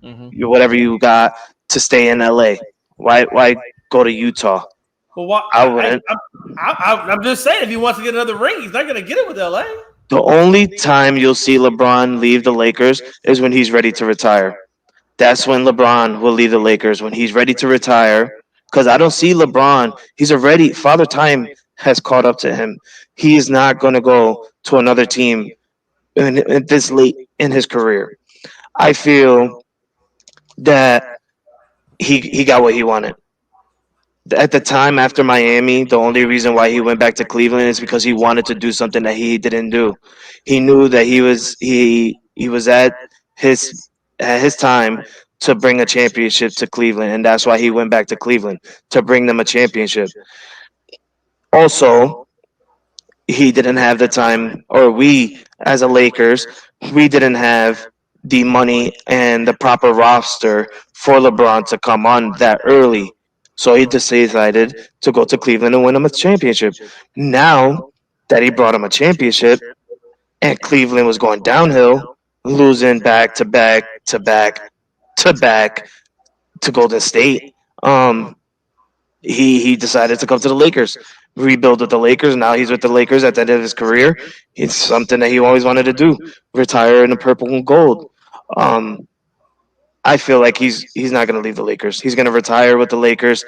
whatever you got to stay in LA? Why go to Utah? Well, I wouldn't. I'm just saying, if he wants to get another ring, he's not going to get it with LA. The only time you'll see LeBron leave the Lakers is when he's ready to retire. That's when LeBron will leave the Lakers, when he's ready to retire. Because I don't see LeBron. He's already, Father Time has caught up to him. He is not going to go to another team in this late in his career. I feel that he got what he wanted. At the time after Miami, the only reason why he went back to Cleveland is because he wanted to do something that he didn't do. He knew that he was at his time to bring a championship to Cleveland, and that's why he went back to Cleveland, to bring them a championship. Also, he didn't have the time, or we as a Lakers, we didn't have the money and the proper roster for LeBron to come on that early. So he decided to go to Cleveland and win him a championship. Now that he brought him a championship and Cleveland was going downhill, losing back to back to Golden State, he decided to come to the Lakers, rebuild with the Lakers. Now he's with the Lakers at the end of his career. It's something that he always wanted to do, retire in the purple and gold. I feel like he's not going to leave the Lakers. He's going to retire with the Lakers.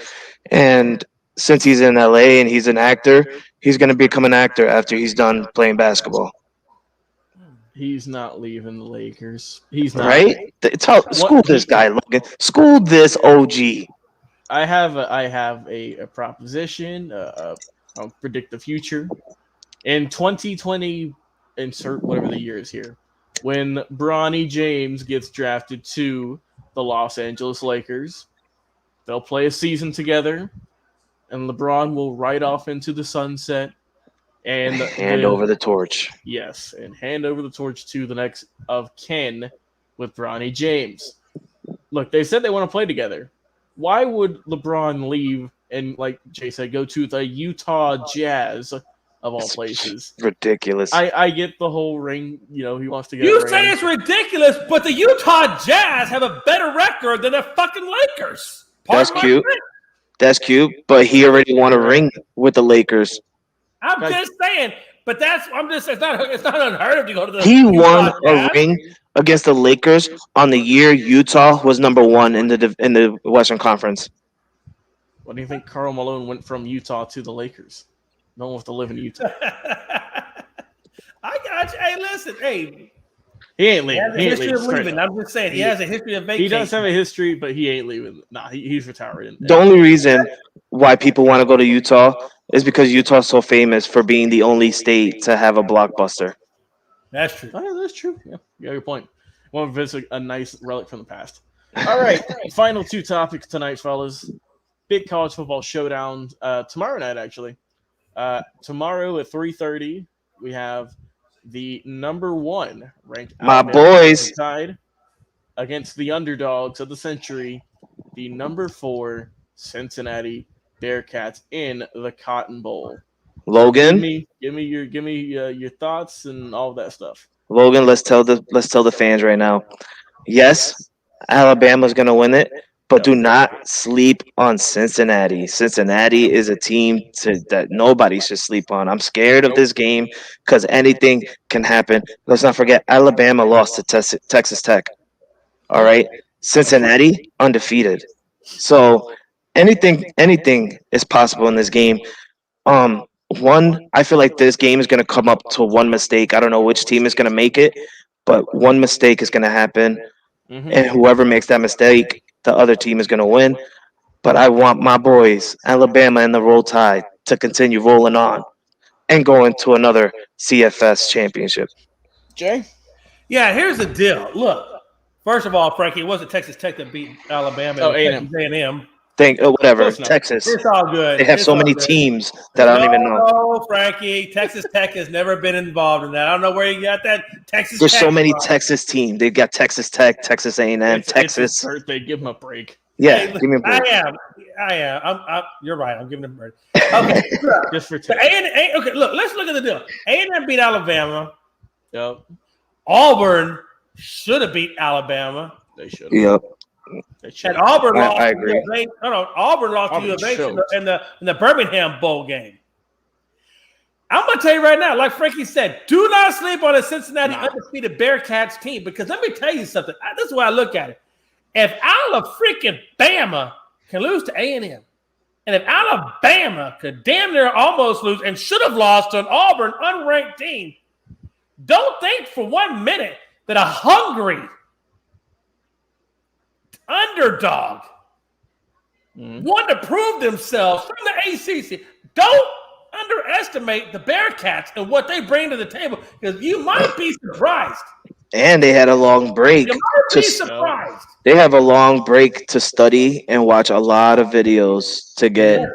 And since he's in LA and he's an actor, he's going to become an actor after he's done playing basketball. He's not leaving the Lakers. He's not. Right? School this guy, Logan. School this OG. I have a proposition. I'll predict the future. In 2020, insert whatever the year is here. when Bronny James gets drafted to the Los Angeles Lakers. They'll play a season together, and LeBron will ride off into the sunset and Hand over the torch. Yes, and hand over the torch to the next of kin with Bronny James. Look, they said they want to play together. Why would LeBron leave and, like Jay said, go to the Utah Jazz of all places? Ridiculous. I get the whole ring. He wants to get. You say it's ridiculous, but the Utah Jazz have a better record than the fucking Lakers. That's cute. That's cute, but he already won a ring with the Lakers. I'm just saying, but it's not unheard of to go to the. He Utah won Jazz. a ring against the Lakers on the year Utah was number 1 in the Western Conference. What do you think? Karl Malone went from Utah to the Lakers. No one wants to live in Utah. I got you. Hey, listen. Hey, he ain't leaving. He has a history of leaving. I'm just saying, he has a history of vacation. He does have a history, but he ain't leaving. Nah, he's retiring. The only reason why people want to go to Utah is because Utah's so famous for being the only state to have a blockbuster. That's true. Oh, yeah, that's true. Yeah, you got your point. Want to visit a nice relic from the past. All right, final 2 topics tonight, fellas. Big college football showdown tomorrow night, actually. Tomorrow at 3:30, we have the number 1 ranked My Alabama boys tied against the underdogs of the century, the number 4 Cincinnati Bearcats in the Cotton Bowl. Logan. Give me your thoughts and all that stuff. Logan, let's tell the fans right now. Yes, Alabama's gonna win it, but do not sleep on Cincinnati. Cincinnati is a team that nobody should sleep on. I'm scared of this game because anything can happen. Let's not forget, Alabama lost to Texas Tech. All right, Cincinnati undefeated. So anything is possible in this game. I feel like this game is going to come up to one mistake. I don't know which team is going to make it, but one mistake is going to happen. Mm-hmm. And whoever makes that mistake, the other team is going to win. But I want my boys, Alabama and the Roll Tide, to continue rolling on and go into another CFS championship. Jay? Yeah, here's the deal. Look, first of all, Frankie, it wasn't Texas Tech that beat Alabama. Oh, it was A&M. Whatever, Texas. It's all good. They have so many teams that I don't even know. No, Frankie, Texas Tech has never been involved in that. I don't know where you got that Texas There's Tech so many from. Texas teams. They've got Texas Tech, Texas A&M, It's Texas. his birthday. Give him a break. Yeah, Hey, give me a break. I am. You're right. I'm giving him a break. Okay. Just for So today. okay, look, let's look at the deal. A&M beat Alabama. Yep. Auburn should have beat Alabama. They should. Yep. They should. And Auburn lost. I agree. Auburn lost to Auburn U of H choked. in the Birmingham Bowl game. I'm gonna tell you right now, like Frankie said, do not sleep on a Cincinnati undefeated Bearcats team because let me tell you something. This is the way I look at it. If Alabama can lose to A&M, and if Alabama could damn near almost lose and should have lost to an Auburn unranked team, don't think for 1 minute that a hungry underdog want to prove themselves from the ACC. Don't underestimate the Bearcats and what they bring to the table because you might be surprised. And they had a long break. You might be surprised. They have a long break to study and watch a lot of videos to get.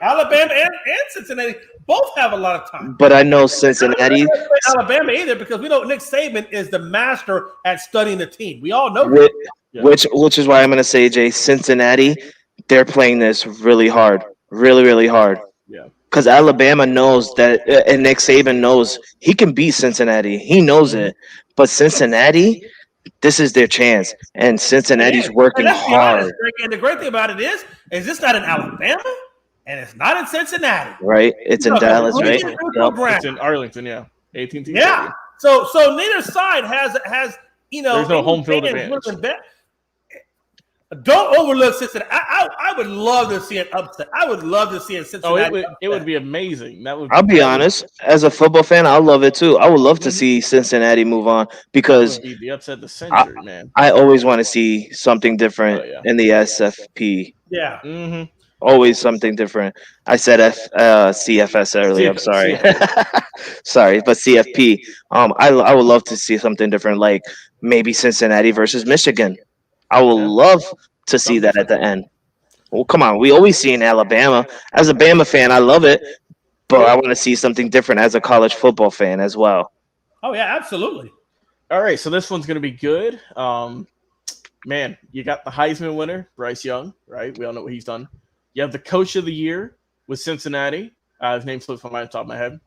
Alabama and Cincinnati both have a lot of time. But I know Cincinnati. Alabama either because we know Nick Saban is the master at studying the team. We all know Which is why I'm going to say, Jay, Cincinnati, they're playing this really hard, really hard. Yeah. Because Alabama knows that, and Nick Saban knows he can beat Cincinnati. He knows it. But Cincinnati, this is their chance. And Cincinnati's working hard. Honest, and the great thing about it is it's not in Alabama and it's not in Cincinnati. Right? It's in Dallas, right? It's in Arlington, yeah. AT&T. Yeah. So neither side has There's no home field advantage. Don't overlook Cincinnati. I would love to see an upset. I would love to see a Cincinnati. It would be amazing. I'll be honest. As a football fan, I love it too. I would love to see Cincinnati move on because be the upset of the century, man. I always want to see something different in the SFP. Yeah. Mm-hmm. Always something different. I said CFS earlier. I'm sorry. Sorry, but CFP. I would love to see something different, like maybe Cincinnati versus Michigan. I would love to see that at the end. Well, come on. We always see in Alabama. As a Bama fan, I love it, but I want to see something different as a college football fan as well. Oh yeah, absolutely. All right, so this one's going to be good. Man, you got the Heisman winner, Bryce Young, right? We all know what he's done. You have the Coach of the Year with Cincinnati. His name slips from my top of my head.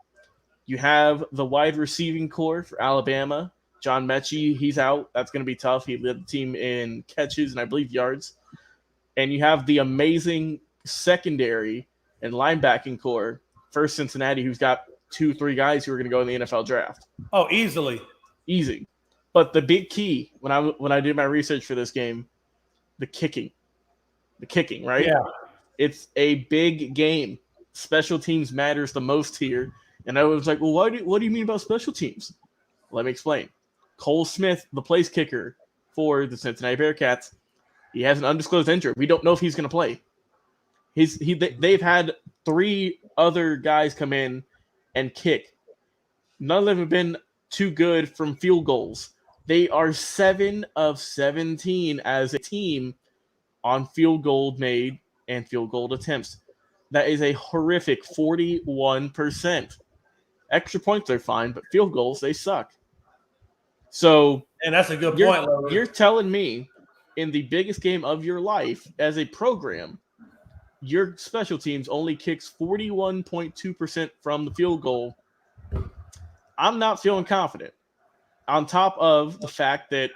You have the wide receiving core for Alabama. John Mechie, he's out. That's going to be tough. He led the team in catches and I believe yards. And you have the amazing secondary and linebacking core for Cincinnati, who's got 2-3 guys who are going to go in the NFL draft. Oh, easily. Easy. But the big key when I did my research for this game, the kicking, right? Yeah. It's a big game. Special teams matters the most here. And I was like, well, what do you mean about special teams? Let me explain. Cole Smith, the place kicker for the Cincinnati Bearcats, he has an undisclosed injury. We don't know if he's going to play. They've had 3 other guys come in and kick. None of them have been too good from field goals. They are 7 of 17 as a team on field goal made and field goal attempts. That is a horrific 41%. Extra points are fine, but field goals, they suck. So, and that's a good point, Logan. You're telling me in the biggest game of your life as a program, your special teams only kicks 41.2% from the field goal. I'm not feeling confident. On top of the fact that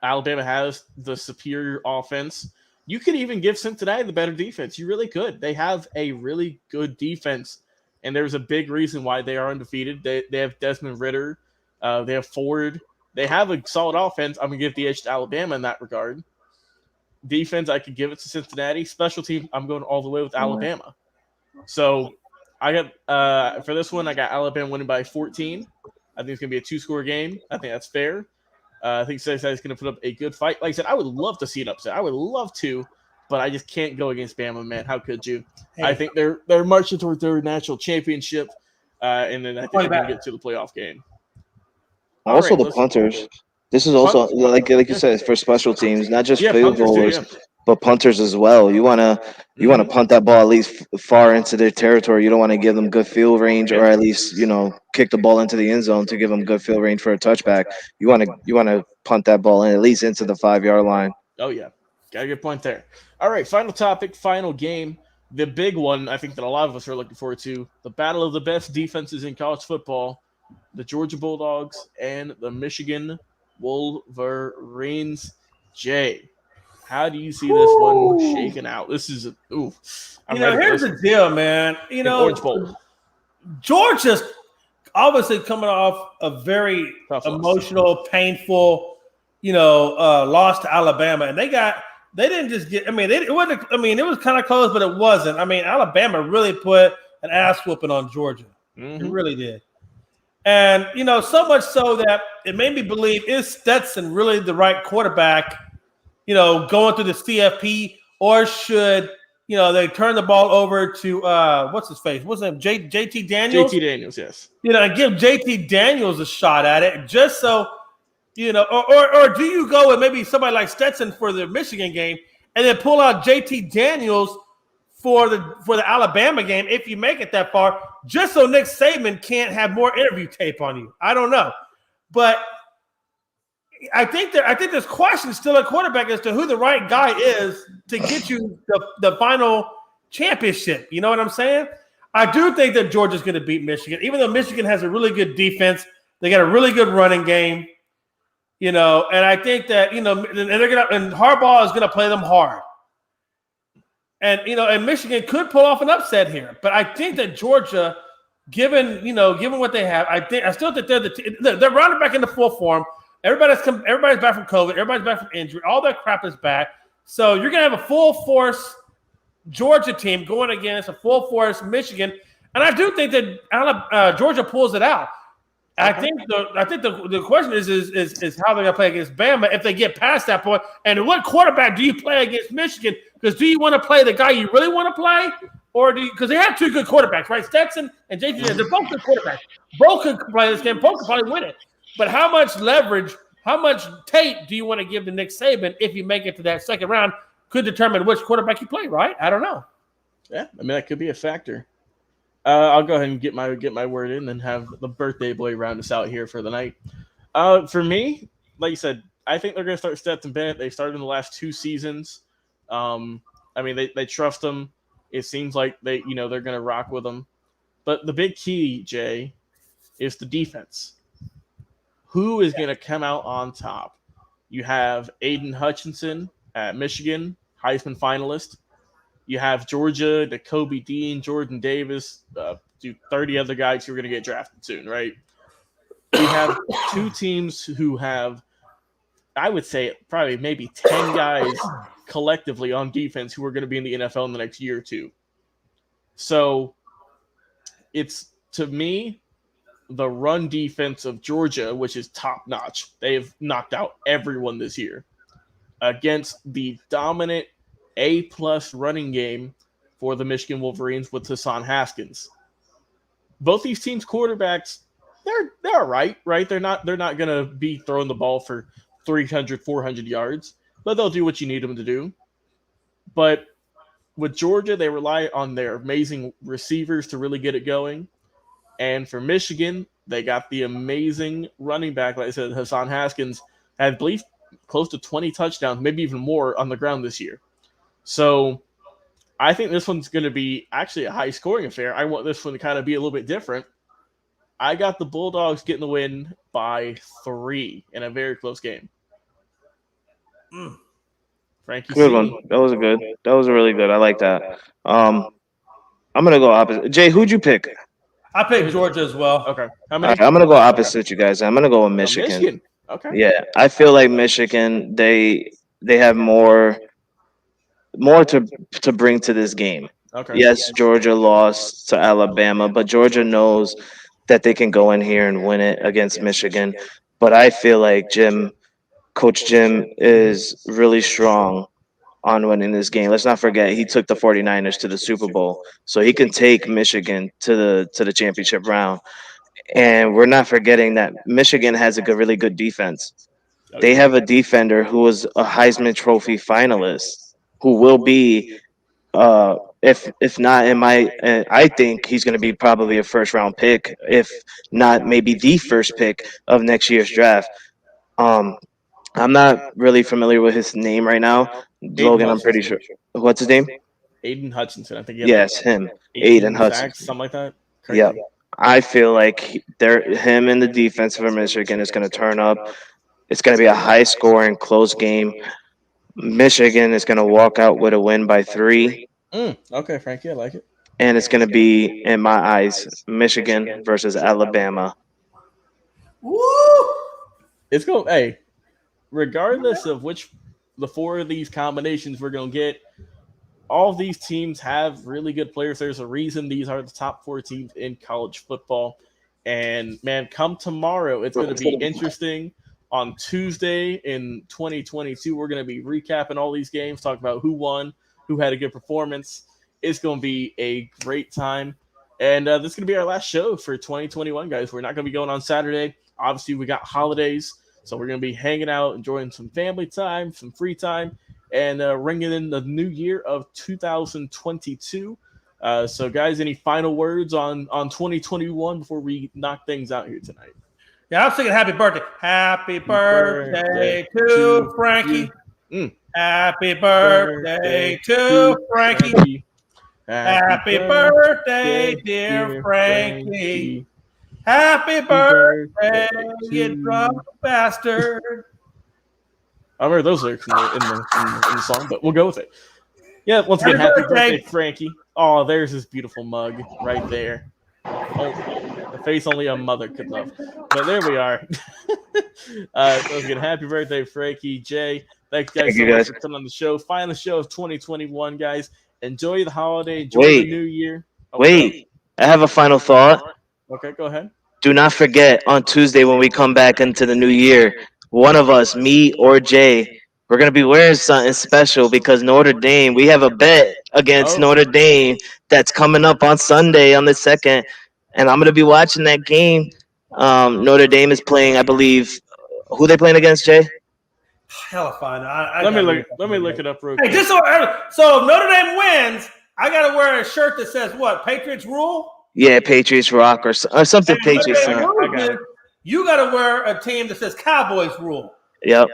Alabama has the superior offense, you could even give Cincinnati the better defense. You really could. They have a really good defense, and there's a big reason why they are undefeated. They have Desmond Ridder. They have Ford. They have a solid offense. I'm going to give the edge to Alabama in that regard. Defense, I could give it to Cincinnati. Special team, I'm going all the way with Alabama. So I got for this one, I got Alabama winning by 14. I think it's going to be a 2-score game. I think that's fair. I think Cincinnati's going to put up a good fight. Like I said, I would love to see an upset. I would love to, but I just can't go against Bama, man. How could you? Hey. I think they're marching toward their national championship, and then I think they're going to get to the playoff game. Also, the punters. This is also like you said, for special teams, not just field goalers, but punters as well. You wanna punt that ball at least far into their territory. You don't want to give them good field range, or at least kick the ball into the end zone to give them good field range for a touchback. You want to punt that ball in at least into the 5-yard line. Oh yeah, got a good point there. All right, final topic, final game, the big one. I think that a lot of us are looking forward to: the battle of the best defenses in college football, the Georgia Bulldogs and the Michigan Wolverines. Jay, how do you see this one shaking out? This is here's the deal, man. Orange Bowl. Georgia's obviously coming off a very emotional, painful, loss to Alabama, and they didn't just get. It was kind of close, but it wasn't. Alabama really put an ass whooping on Georgia. Mm-hmm. It really did. And, so much so that it made me believe, is Stetson really the right quarterback, going through the CFP, or should, they turn the ball over to, what's his face? What's his name? JT Daniels? JT Daniels, yes. And give JT Daniels a shot at it just so, or do you go with maybe somebody like Stetson for the Michigan game and then pull out JT Daniels for the Alabama game, if you make it that far, just so Nick Saban can't have more interview tape on you? I don't know, but I think there's questions still at quarterback as to who the right guy is to get you the final championship. You know what I'm saying? I do think that Georgia's going to beat Michigan, even though Michigan has a really good defense. They got a really good running game, and I think that and Harbaugh is going to play them hard. And and Michigan could pull off an upset here, but I think that Georgia, given what they have, I still think they're rounded back into full form. Everybody's back from COVID, everybody's back from injury, all that crap is back. So you're gonna have a full force Georgia team going against a full force Michigan, and I do think that Georgia pulls it out. I think the question is how they're gonna play against Bama if they get past that point. And what quarterback do you play against Michigan? Because do you want to play the guy you really want to play, or do you, because they have two good quarterbacks, right? Stetson and JT, they're both good quarterbacks. Both could play this game. Both could probably win it. But how much leverage, how much tape do you want to give to Nick Saban if you make it to that second round? Could determine which quarterback you play, right? I don't know. Yeah, I mean that could be a factor. I'll go ahead and get my word in and have the birthday boy round us out here for the night. For me, like you said, I think they're going to start Stetson Bennett. They started in the last 2 seasons. I mean, they trust him. It seems like they're going to rock with him. But the big key, Jay, is the defense. Who is going to come out on top? You have Aiden Hutchinson at Michigan, Heisman finalist. You have Georgia, Nakobe Dean, Jordan Davis, 30 other guys who are going to get drafted soon, right? We have 2 teams who have, I would say, probably maybe 10 guys collectively on defense who are going to be in the NFL in the next year or 2. So it's, to me, the run defense of Georgia, which is top-notch. They've knocked out everyone this year against the dominant A-plus running game for the Michigan Wolverines with Hassan Haskins. Both these teams' quarterbacks, they're all right? They're not going to be throwing the ball for 300, 400 yards, but they'll do what you need them to do. But with Georgia, they rely on their amazing receivers to really get it going. And for Michigan, they got the amazing running back, like I said, Hassan Haskins, I believe close to 20 touchdowns, maybe even more on the ground this year. So I think this one's going to be actually a high-scoring affair. I want this one to kind of be a little bit different. I got the Bulldogs getting the win by 3 in a very close game. Frankie, Good one. That was really good. I like that. I'm gonna go opposite. Jay, who'd you pick? I picked Georgia as well. Okay. All right, I'm gonna go opposite you guys. I'm gonna go with Michigan. Michigan. Okay. Yeah, I feel like Michigan. They have more to bring to this game. Okay. Yes, Georgia lost to Alabama, but Georgia knows that they can go in here and win it against Michigan. But I feel like Coach Jim is really strong on winning this game. Let's not forget he took the 49ers to the Super Bowl, so he can take Michigan to the championship round. And we're not forgetting that Michigan has a really good defense. They have a defender who was a Heisman Trophy finalist, who will be, if not I think he's going to be probably a first round pick, if not maybe the first pick of next year's draft. I'm not really familiar with his name right now. Logan, I'm pretty sure. What's his name? Aiden Hutchinson, I think. Yes, him. Aiden Hutchinson. Something like that. Crazy. Yeah. I feel like him and the defense for Michigan is going to turn up. It's going to be a high-scoring, close game. Michigan is going to walk out with a win by 3. Okay, Frankie, I like it. And it's going to be, in my eyes, Michigan versus Alabama. Woo! It's going. Hey, regardless of which the 4 of these combinations we're going to get, all of these teams have really good players. There's a reason these are the top 4 teams in college football. And, man, come tomorrow, it's going to be interesting. On Tuesday in 2022, we're going to be recapping all these games, talking about who won, who had a good performance. It's going to be a great time. And this is going to be our last show for 2021, guys. We're not going to be going on Saturday. Obviously, we got holidays, so we're going to be hanging out, enjoying some family time, some free time, and ringing in the new year of 2022. So, guys, any final words on 2021 before we knock things out here tonight? Yeah, I was thinking happy birthday. Happy birthday to Frankie. Happy birthday to Frankie. Happy birthday, dear Frankie. Happy birthday, you drunk bastard. I remember those lyrics in the song, but we'll go with it. Yeah, once again, happy birthday, Frankie. Oh, there's this beautiful mug right there. Oh, the face only a mother could love. But there we are. Once again, happy birthday, Frankie. Jay, thank you guys so much for coming on the show. Final show of 2021, guys. Enjoy the holiday. Enjoy the new year. I have a final thought. Okay, go ahead. do not forget on Tuesday when we come back into the new year, one of us, me or Jay, we're gonna be wearing something special because Notre Dame. We have a bet against Notre Dame that's coming up on Sunday on the 2nd, and I'm gonna be watching that game. Notre Dame is playing, I believe. Who they playing against, Jay? Hell, fine. Let me look it up real quick. Hey, just so if Notre Dame wins, I gotta wear a shirt that says what? Patriots rule. Yeah, Patriots rock or something. And Patriots. You gotta wear a team that says Cowboys rule. Yep.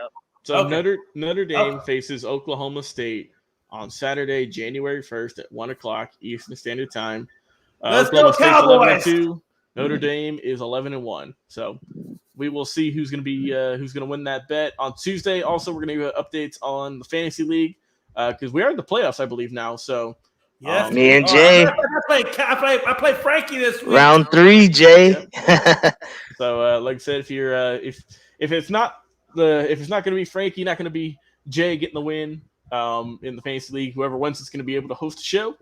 So Notre Dame faces Oklahoma State on Saturday, January 1st at 1 o'clock Eastern Standard Time. Let's Oklahoma go State's Cowboys! 11-2. Notre Dame is 11-1. So we will see who's going to win that bet on Tuesday. Also, we're going to give updates on the fantasy league because we are in the playoffs, I believe now. So yes, me and Jay. I play Frankie this week. Round 3, Jay. So like I said, if you're if it's not going to be Frankie, not going to be Jay getting the win in the fantasy league, whoever wins is going to be able to host a show.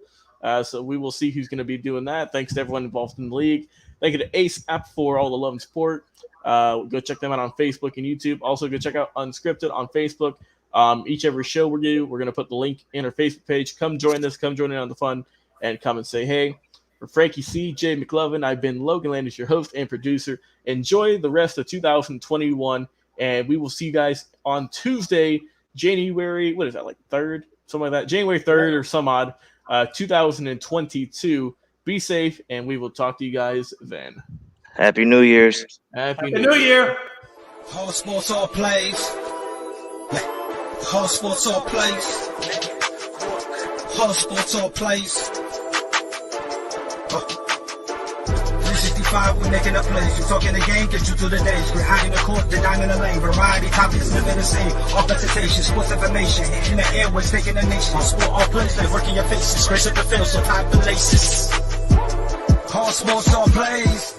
So we will see who's going to be doing that. Thanks to everyone involved in the league. Thank you to Ace App for all the love and support. Go check them out on Facebook and YouTube. Also, go check out Unscripted on Facebook. Every show we're going to put the link in our Facebook page. Come join us. Come join in on the fun and come and say hey. For Frankie C, Jay McLovin, I've been Logan Landis, your host and producer. Enjoy the rest of 2021, and we will see you guys on Tuesday, January, what is that, like 3rd? Something like that. January 3rd or some odd, 2022. Be safe, and we will talk to you guys then. Happy New Year's. Happy New Year. All sports, all plays. All sports, all plays. All sports, all plays. 365, we making a plays. You talking the game, get you to the days. We're high in the court, then I'm in the lane. Variety, topics, living the same. All presentation, sports information. In the airways, taking the nation. All sport, all plays, like working your faces. Grace up the field, so tie the laces. All sports, all plays.